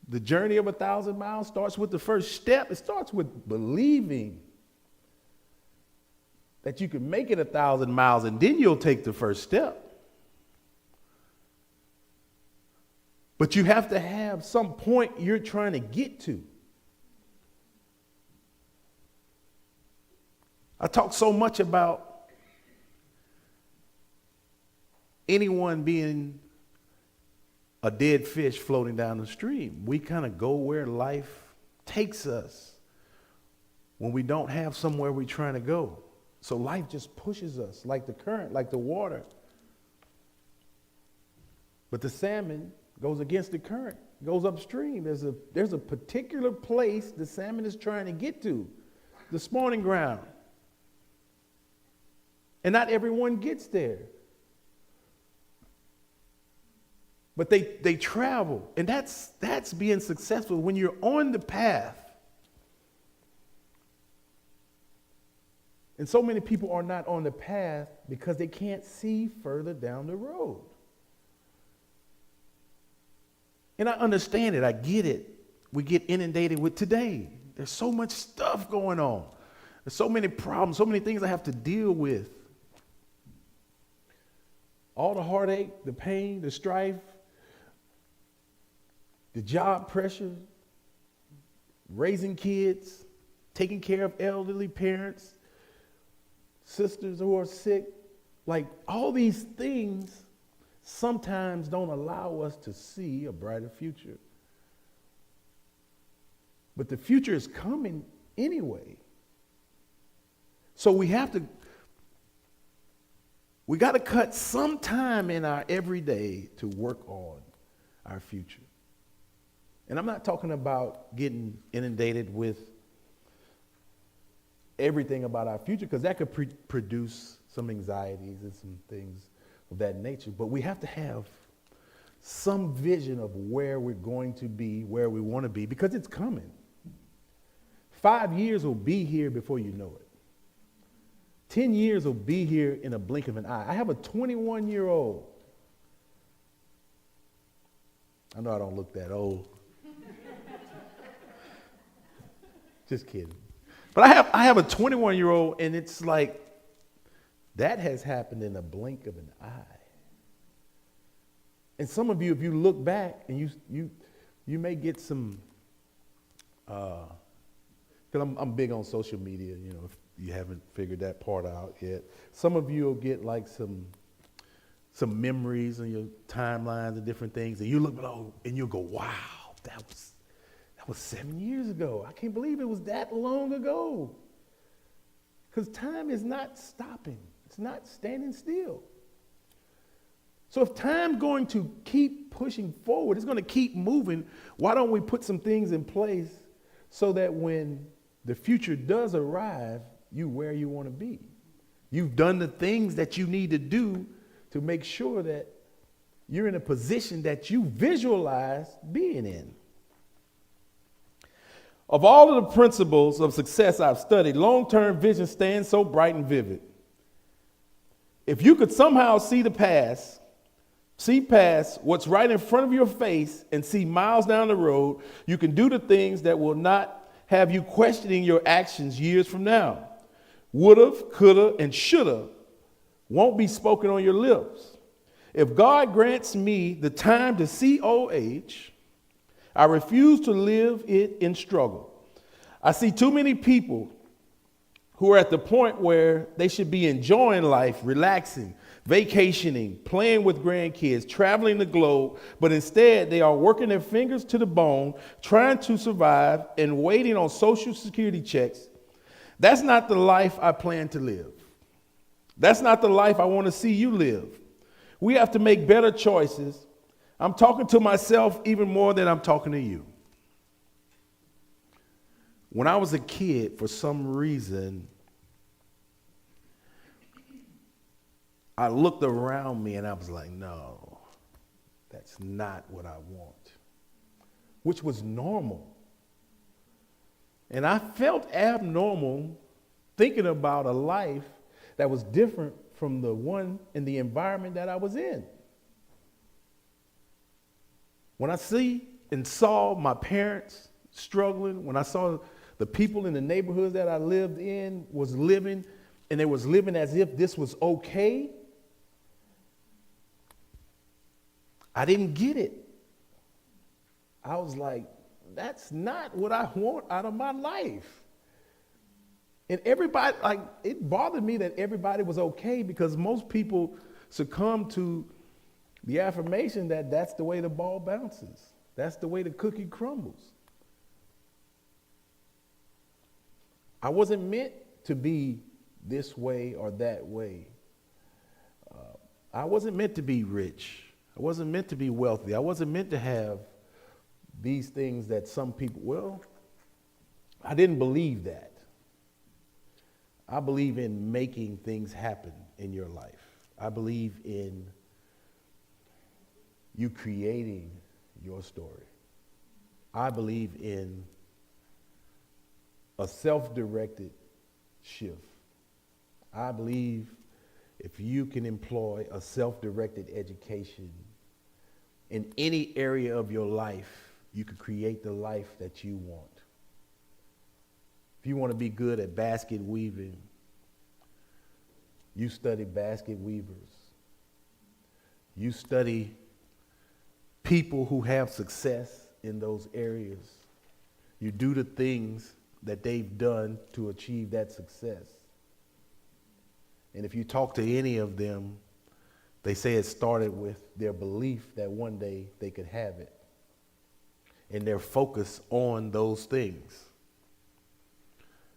The journey of 1,000 miles starts with the first step. It starts with believing that you can make it 1,000 miles, and then you'll take the first step. But you have to have some point you're trying to get to. I talk so much about anyone being a dead fish floating down the stream. We kind of go where life takes us when we don't have somewhere we're trying to go. So life just pushes us like the current, like the water. But the salmon goes against the current, goes upstream. There's a particular place the salmon is trying to get to, the spawning ground. And not everyone gets there. But they travel, and that's being successful when you're on the path. And so many people are not on the path because they can't see further down the road. And I understand it, I get it. We get inundated with today. There's so much stuff going on. There's so many problems, so many things I have to deal with. All the heartache, the pain, the strife, the job pressure, raising kids, taking care of elderly parents, sisters who are sick. Like, all these things sometimes don't allow us to see a brighter future. But the future is coming anyway. So we got to cut some time in our everyday to work on our future. And I'm not talking about getting inundated with everything about our future, because that could produce some anxieties and some things of that nature. But we have to have some vision of where we're going to be, where we want to be, because it's coming. 5 years will be here before you know it. 10 years will be here in a blink of an eye. I have a 21-year-old. I know I don't look that old. Just kidding. But I have a 21-year-old, and it's like that has happened in a blink of an eye. And some of you, if you look back, and you may get some, because I'm big on social media, you know, if you haven't figured that part out yet. Some of you will get like some memories on your timelines and different things, and you look below and you'll go, wow, that was 7 years ago. I can't believe it was that long ago. Because time is not stopping. It's not standing still. So if time's going to keep pushing forward, it's going to keep moving, why don't we put some things in place so that when the future does arrive, you where you want to be? You've done the things that you need to do to make sure that you're in a position that you visualize being in. Of all of the principles of success I've studied, long-term vision stands so bright and vivid. If you could somehow see past what's right in front of your face and see miles down the road, you can do the things that will not have you questioning your actions years from now. Woulda, coulda, and shoulda won't be spoken on your lips. If God grants me the time to see old age, I refuse to live it in struggle. I see too many people who are at the point where they should be enjoying life, relaxing, vacationing, playing with grandkids, traveling the globe, but instead they are working their fingers to the bone, trying to survive and waiting on Social Security checks. That's not the life I plan to live. That's not the life I want to see you live. We have to make better choices. I'm talking to myself even more than I'm talking to you. When I was a kid, for some reason, I looked around me and I was like, no, that's not what I want, which was normal. And I felt abnormal thinking about a life that was different from the one in the environment that I was in. When I see and saw my parents struggling, when I saw the people in the neighborhoods that I lived in was living, and they was living as if this was okay, I didn't get it. I was like, that's not what I want out of my life. And everybody, like, it bothered me that everybody was okay because most people succumb to the affirmation that that's the way the ball bounces. That's the way the cookie crumbles. I wasn't meant to be this way or that way. I wasn't meant to be rich. I wasn't meant to be wealthy. I wasn't meant to have these things that some people, well, I didn't believe that. I believe in making things happen in your life. I believe in you creating your story. I believe in a self-directed shift. I believe if you can employ a self-directed education in any area of your life, you can create the life that you want. If you want to be good at basket weaving, you study basket weavers. You study people who have success in those areas. You do the things that they've done to achieve that success. And if you talk to any of them, they say it started with their belief that one day they could have it. And their focus on those things.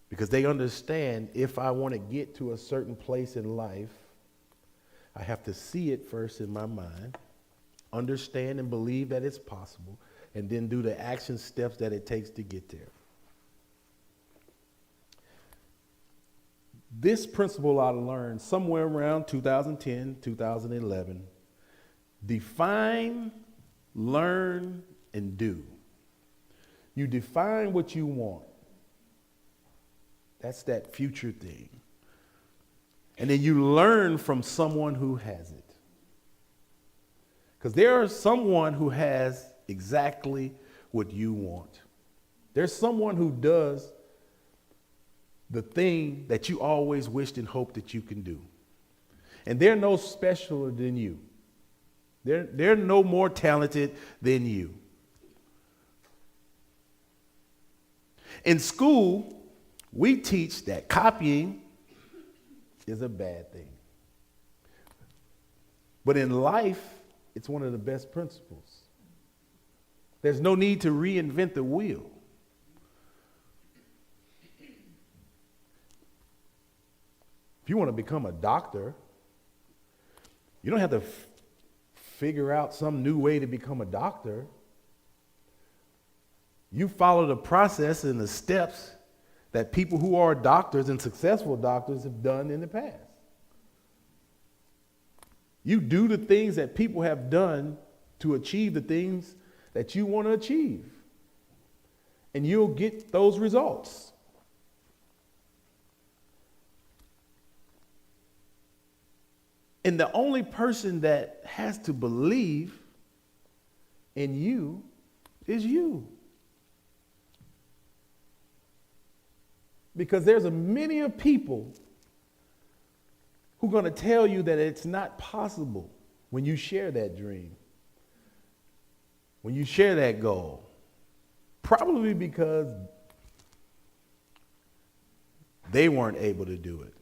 Because they understand if I want to get to a certain place in life, I have to see it first in my mind, understand and believe that it's possible, and then do the action steps that it takes to get there. This principle I learned somewhere around 2010, 2011. Define, learn, and do. You define what you want. That's that future thing. And then you learn from someone who has it. Because there's someone who has exactly what you want. There's someone who does the thing that you always wished and hoped that you can do. And they're no specialer than you. They're no more talented than you. In school, we teach that copying is a bad thing. But in life, it's one of the best principles. There's no need to reinvent the wheel. If you want to become a doctor, you don't have to figure out some new way to become a doctor. You follow the process and the steps that people who are doctors and successful doctors have done in the past. You do the things that people have done to achieve the things that you want to achieve. And you'll get those results. And the only person that has to believe in you is you. Because there's a many of people who are going to tell you that it's not possible when you share that dream, when you share that goal. Probably because they weren't able to do it.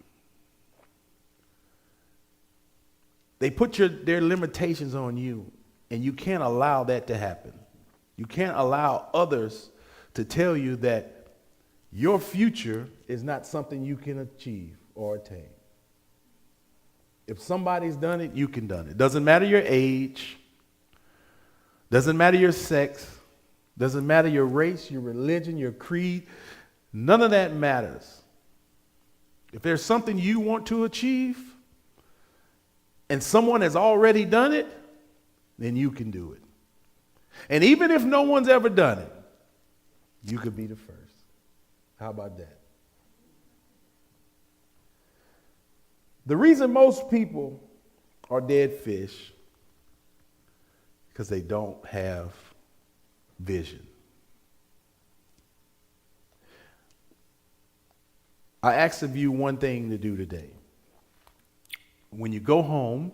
They put their limitations on you, and you can't allow that to happen. You can't allow others to tell you that your future is not something you can achieve or attain. If somebody's done it, you can done it. Doesn't matter your age, doesn't matter your sex, doesn't matter your race, your religion, your creed. None of that matters. If there's something you want to achieve and someone has already done it, then you can do it. And even if no one's ever done it, you could be the first. How about that? The reason most people are dead fish because they don't have vision. I ask of you one thing to do today. When you go home,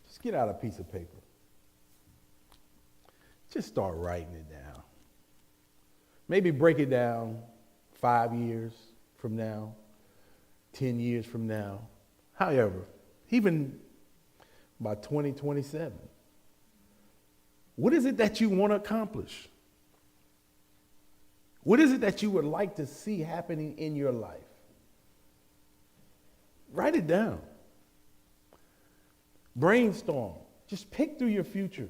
just get out a piece of paper. Just start writing it down. Maybe break it down 5 years from now, 10 years from now. However, even by 2027. What is it that you want to accomplish? What is it that you would like to see happening in your life? Write it down. Brainstorm. Just pick through your future.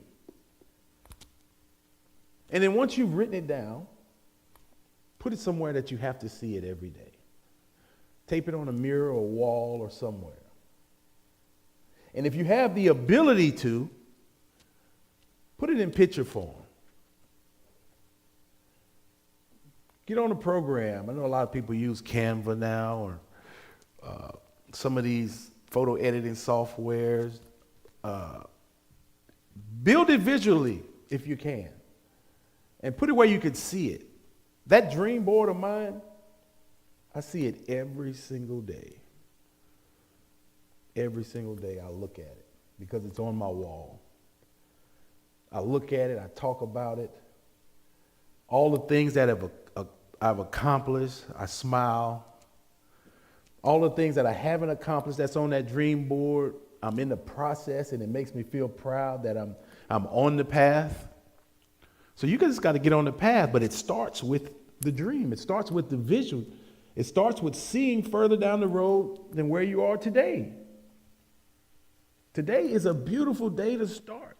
And then once you've written it down, put it somewhere that you have to see it every day. Tape it on a mirror or a wall or somewhere. And if you have the ability to, put it in picture form. Get on a program. I know a lot of people use Canva now or some of these photo editing softwares. Build it visually if you can. And put it where you can see it. That dream board of mine, I see it every single day. Every single day I look at it because it's on my wall. I look at it, I talk about it. All the things that I've accomplished, I smile. All the things that I haven't accomplished that's on that dream board, I'm in the process and it makes me feel proud that I'm on the path. So you just got to get on the path, but it starts with the dream. It starts with the vision. It starts with seeing further down the road than where you are today. Today is a beautiful day to start.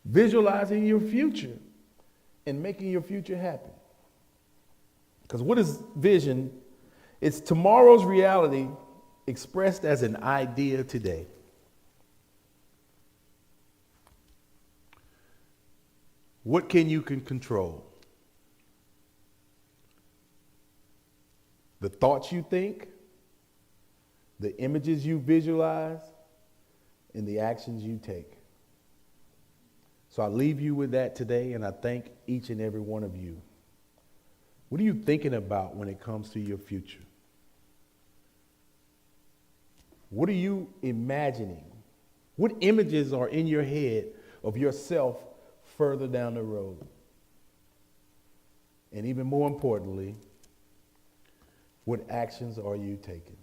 Visualizing your future and making your future happen. Because what is vision? It's tomorrow's reality expressed as an idea today. What can you control? The thoughts you think, the images you visualize, and the actions you take. So I leave you with that today, and I thank each and every one of you. What are you thinking about when it comes to your future? What are you imagining? What images are in your head of yourself further down the road? And even more importantly, what actions are you taking?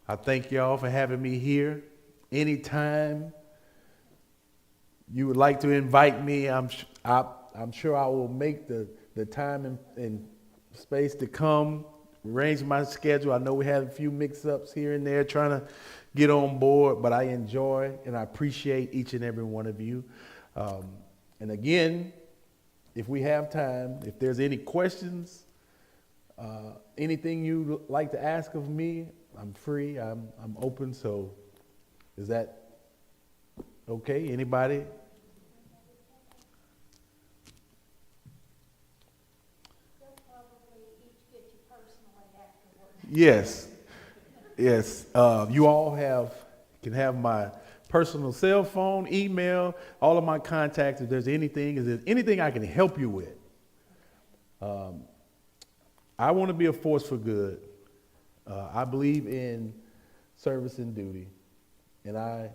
I thank y'all for having me here. Anytime you would like to invite me, I'm sure I will make the time and space to come arranged my schedule. I know we had a few mix-ups here and there trying to get on board, but I enjoy and I appreciate each and every one of you. And again, if we have time, if there's any questions, anything you'd like to ask of me, I'm free, I'm open, so is that okay? Anybody? Yes, yes. You all can have my personal cell phone, email, all of my contacts. If there's anything I can help you with, I want to be a force for good. I believe in service and duty, and I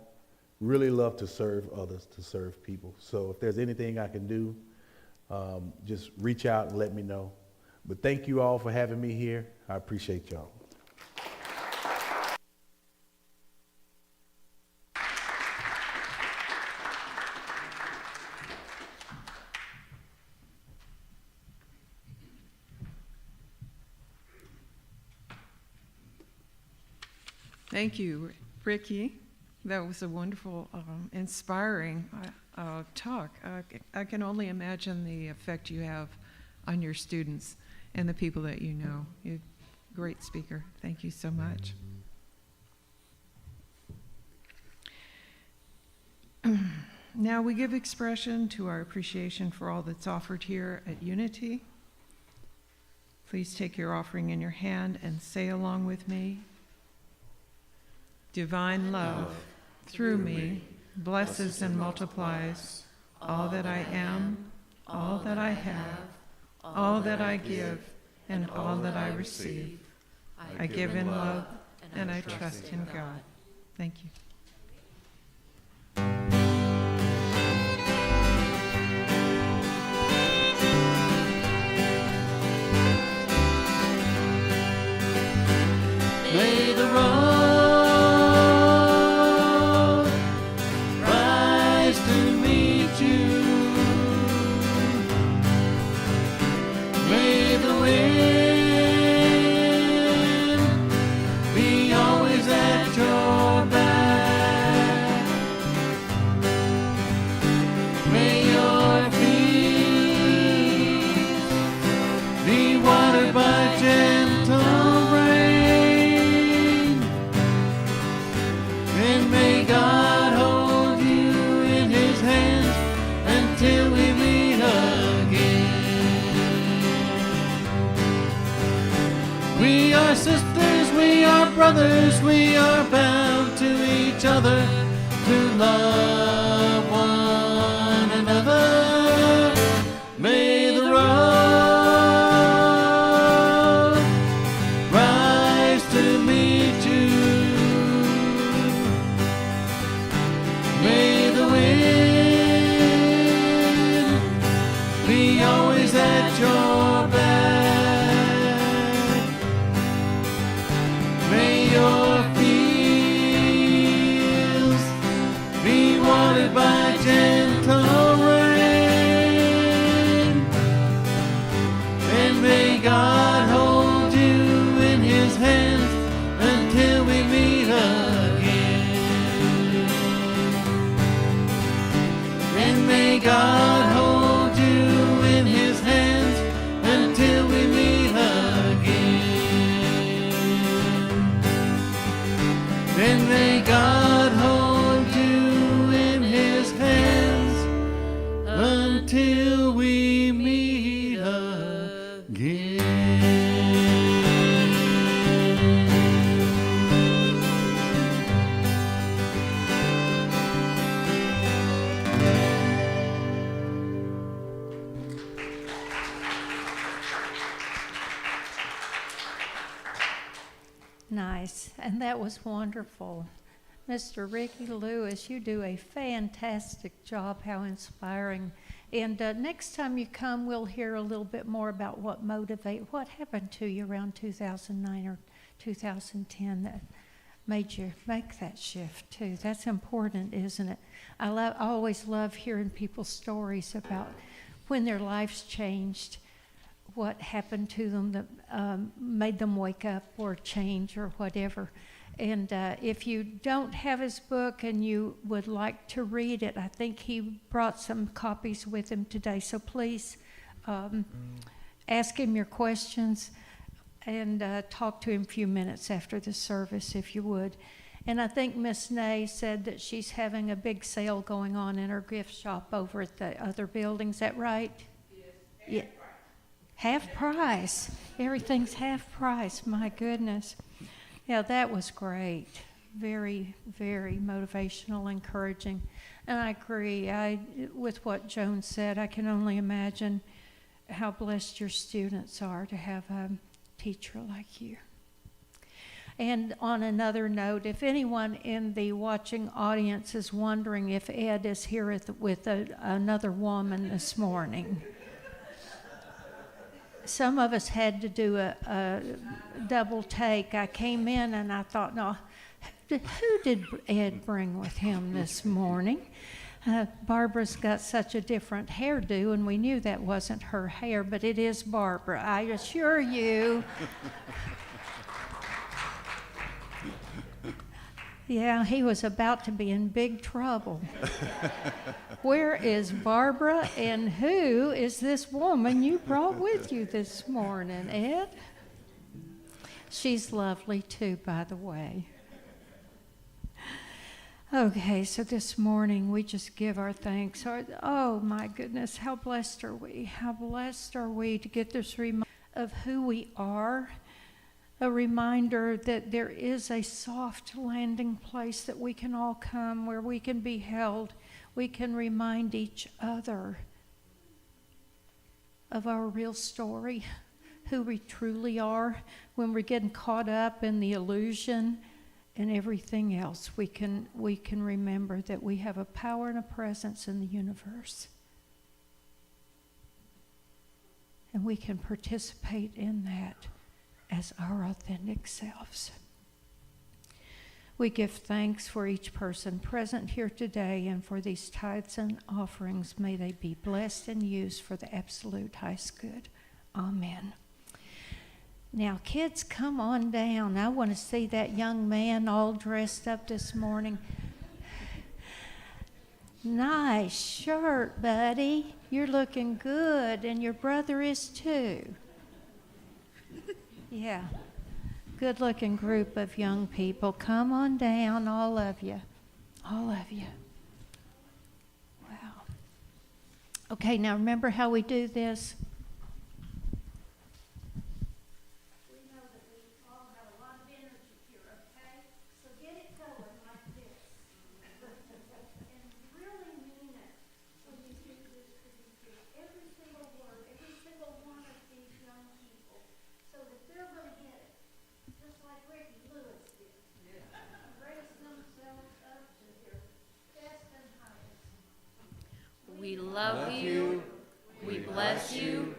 really love to serve others, to serve people. So if there's anything I can do, just reach out and let me know. But thank you all for having me here. I appreciate y'all. Thank you, Rickey. That was a wonderful, inspiring talk. I can only imagine the effect you have on your students and the people that you know. You're a great speaker. Thank you so much. Now we give expression to our appreciation for all that's offered here at Unity. Please take your offering in your hand and say along with me, divine love through me blesses and multiplies all that I am, all that I have, all that I give, and all that I receive. I give in love, and I trust in God. Thank you. May the road rise to meet you. May the wind be always at your back. May your feet be watered by gentle rain. And may God hold you in his hands until we meet again. We are sisters, we are brothers, we are bound to each other to love one another. May the road rise to meet you. May the wind be always at your back. May your fields be watered by gentle rain. And may God hold you in his hands until we meet again. And may God hold you in his hands until we meet again. And may God hold you in his hands until we meet again. Nice, and that was wonderful. Mr. Rickey Lewis, you do a fantastic job, how inspiring. And next time you come, we'll hear a little bit more about what happened to you around 2009 or 2010 that made you make that shift too. That's important, isn't it? I always love hearing people's stories about when their lives changed, what happened to them that made them wake up or change or whatever. And if you don't have his book and you would like to read it, I think he brought some copies with him today. So please ask him your questions and talk to him a few minutes after the service, if you would. And I think Miss Nay said that she's having a big sale going on in her gift shop over at the other building. Is that right? Yes. Yeah. Half price. Everything's half price. My goodness. Yeah, that was great. Very, very motivational, encouraging. And I agree with what Joan said. I can only imagine how blessed your students are to have a teacher like you. And on another note, if anyone in the watching audience is wondering if Ed is here with another woman this morning, some of us had to do a double take. I came in and I thought, no, who did Ed bring with him this morning? Barbara's got such a different hairdo, and we knew that wasn't her hair, but it is Barbara, I assure you. Yeah, he was about to be in big trouble. Where is Barbara, and who is this woman you brought with you this morning, Ed? She's lovely too, by the way. Okay, so this morning we just give our thanks. Oh my goodness, how blessed are we? How blessed are we to get this reminder of who we are. A reminder that there is a soft landing place that we can all come, where we can be held. We can remind each other of our real story, who we truly are. When we're getting caught up in the illusion and everything else, we can remember that we have a power and a presence in the universe. And we can participate in that as our authentic selves. We give thanks for each person present here today and for these tithes and offerings. May they be blessed and used for the absolute highest good. Amen. Now, kids, come on down. I want to see that young man all dressed up this morning. Nice shirt, buddy. You're looking good, and your brother is too. Yeah, good-looking group of young people. Come on down, all of you. All of you. Wow. Okay, now remember how we do this? We know that we all have a lot of energy here, okay? So get it going like this. And really mean it when you do this to these kids. Every single word, every single one of these young people. So that they're going to get it, just like Rickey Lewis did. Yeah. Raise themselves up to their best and highest. We love you, we bless you,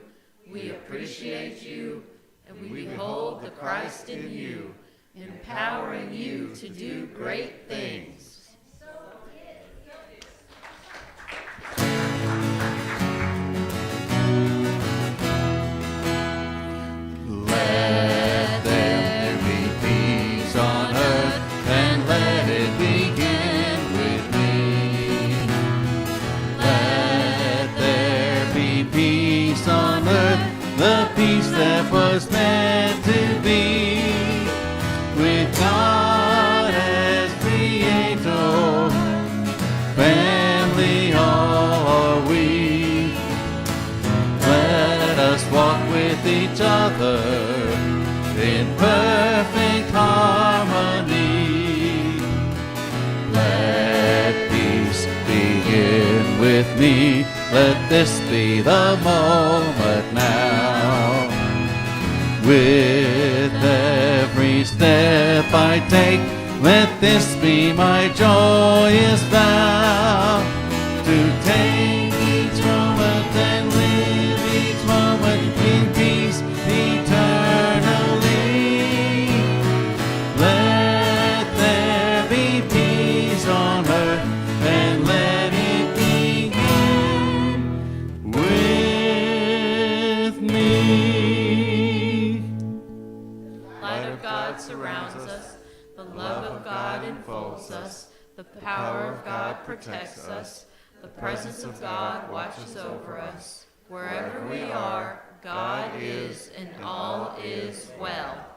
we appreciate you, and we behold the Christ in you, empowering you to do great things. The peace that was meant to be, with God as creator, family all are we. Let us walk with each other in perfect harmony. Let peace begin with me. Let this be the moment now. With every step I take, let this be my joyous vow. To take each moment and live each moment in peace eternally. Let there be peace on earth, and let it begin with me. God surrounds us, the love of God enfolds us, the power of God protects us, the presence of God watches over us. Wherever we are, God is, and all is well.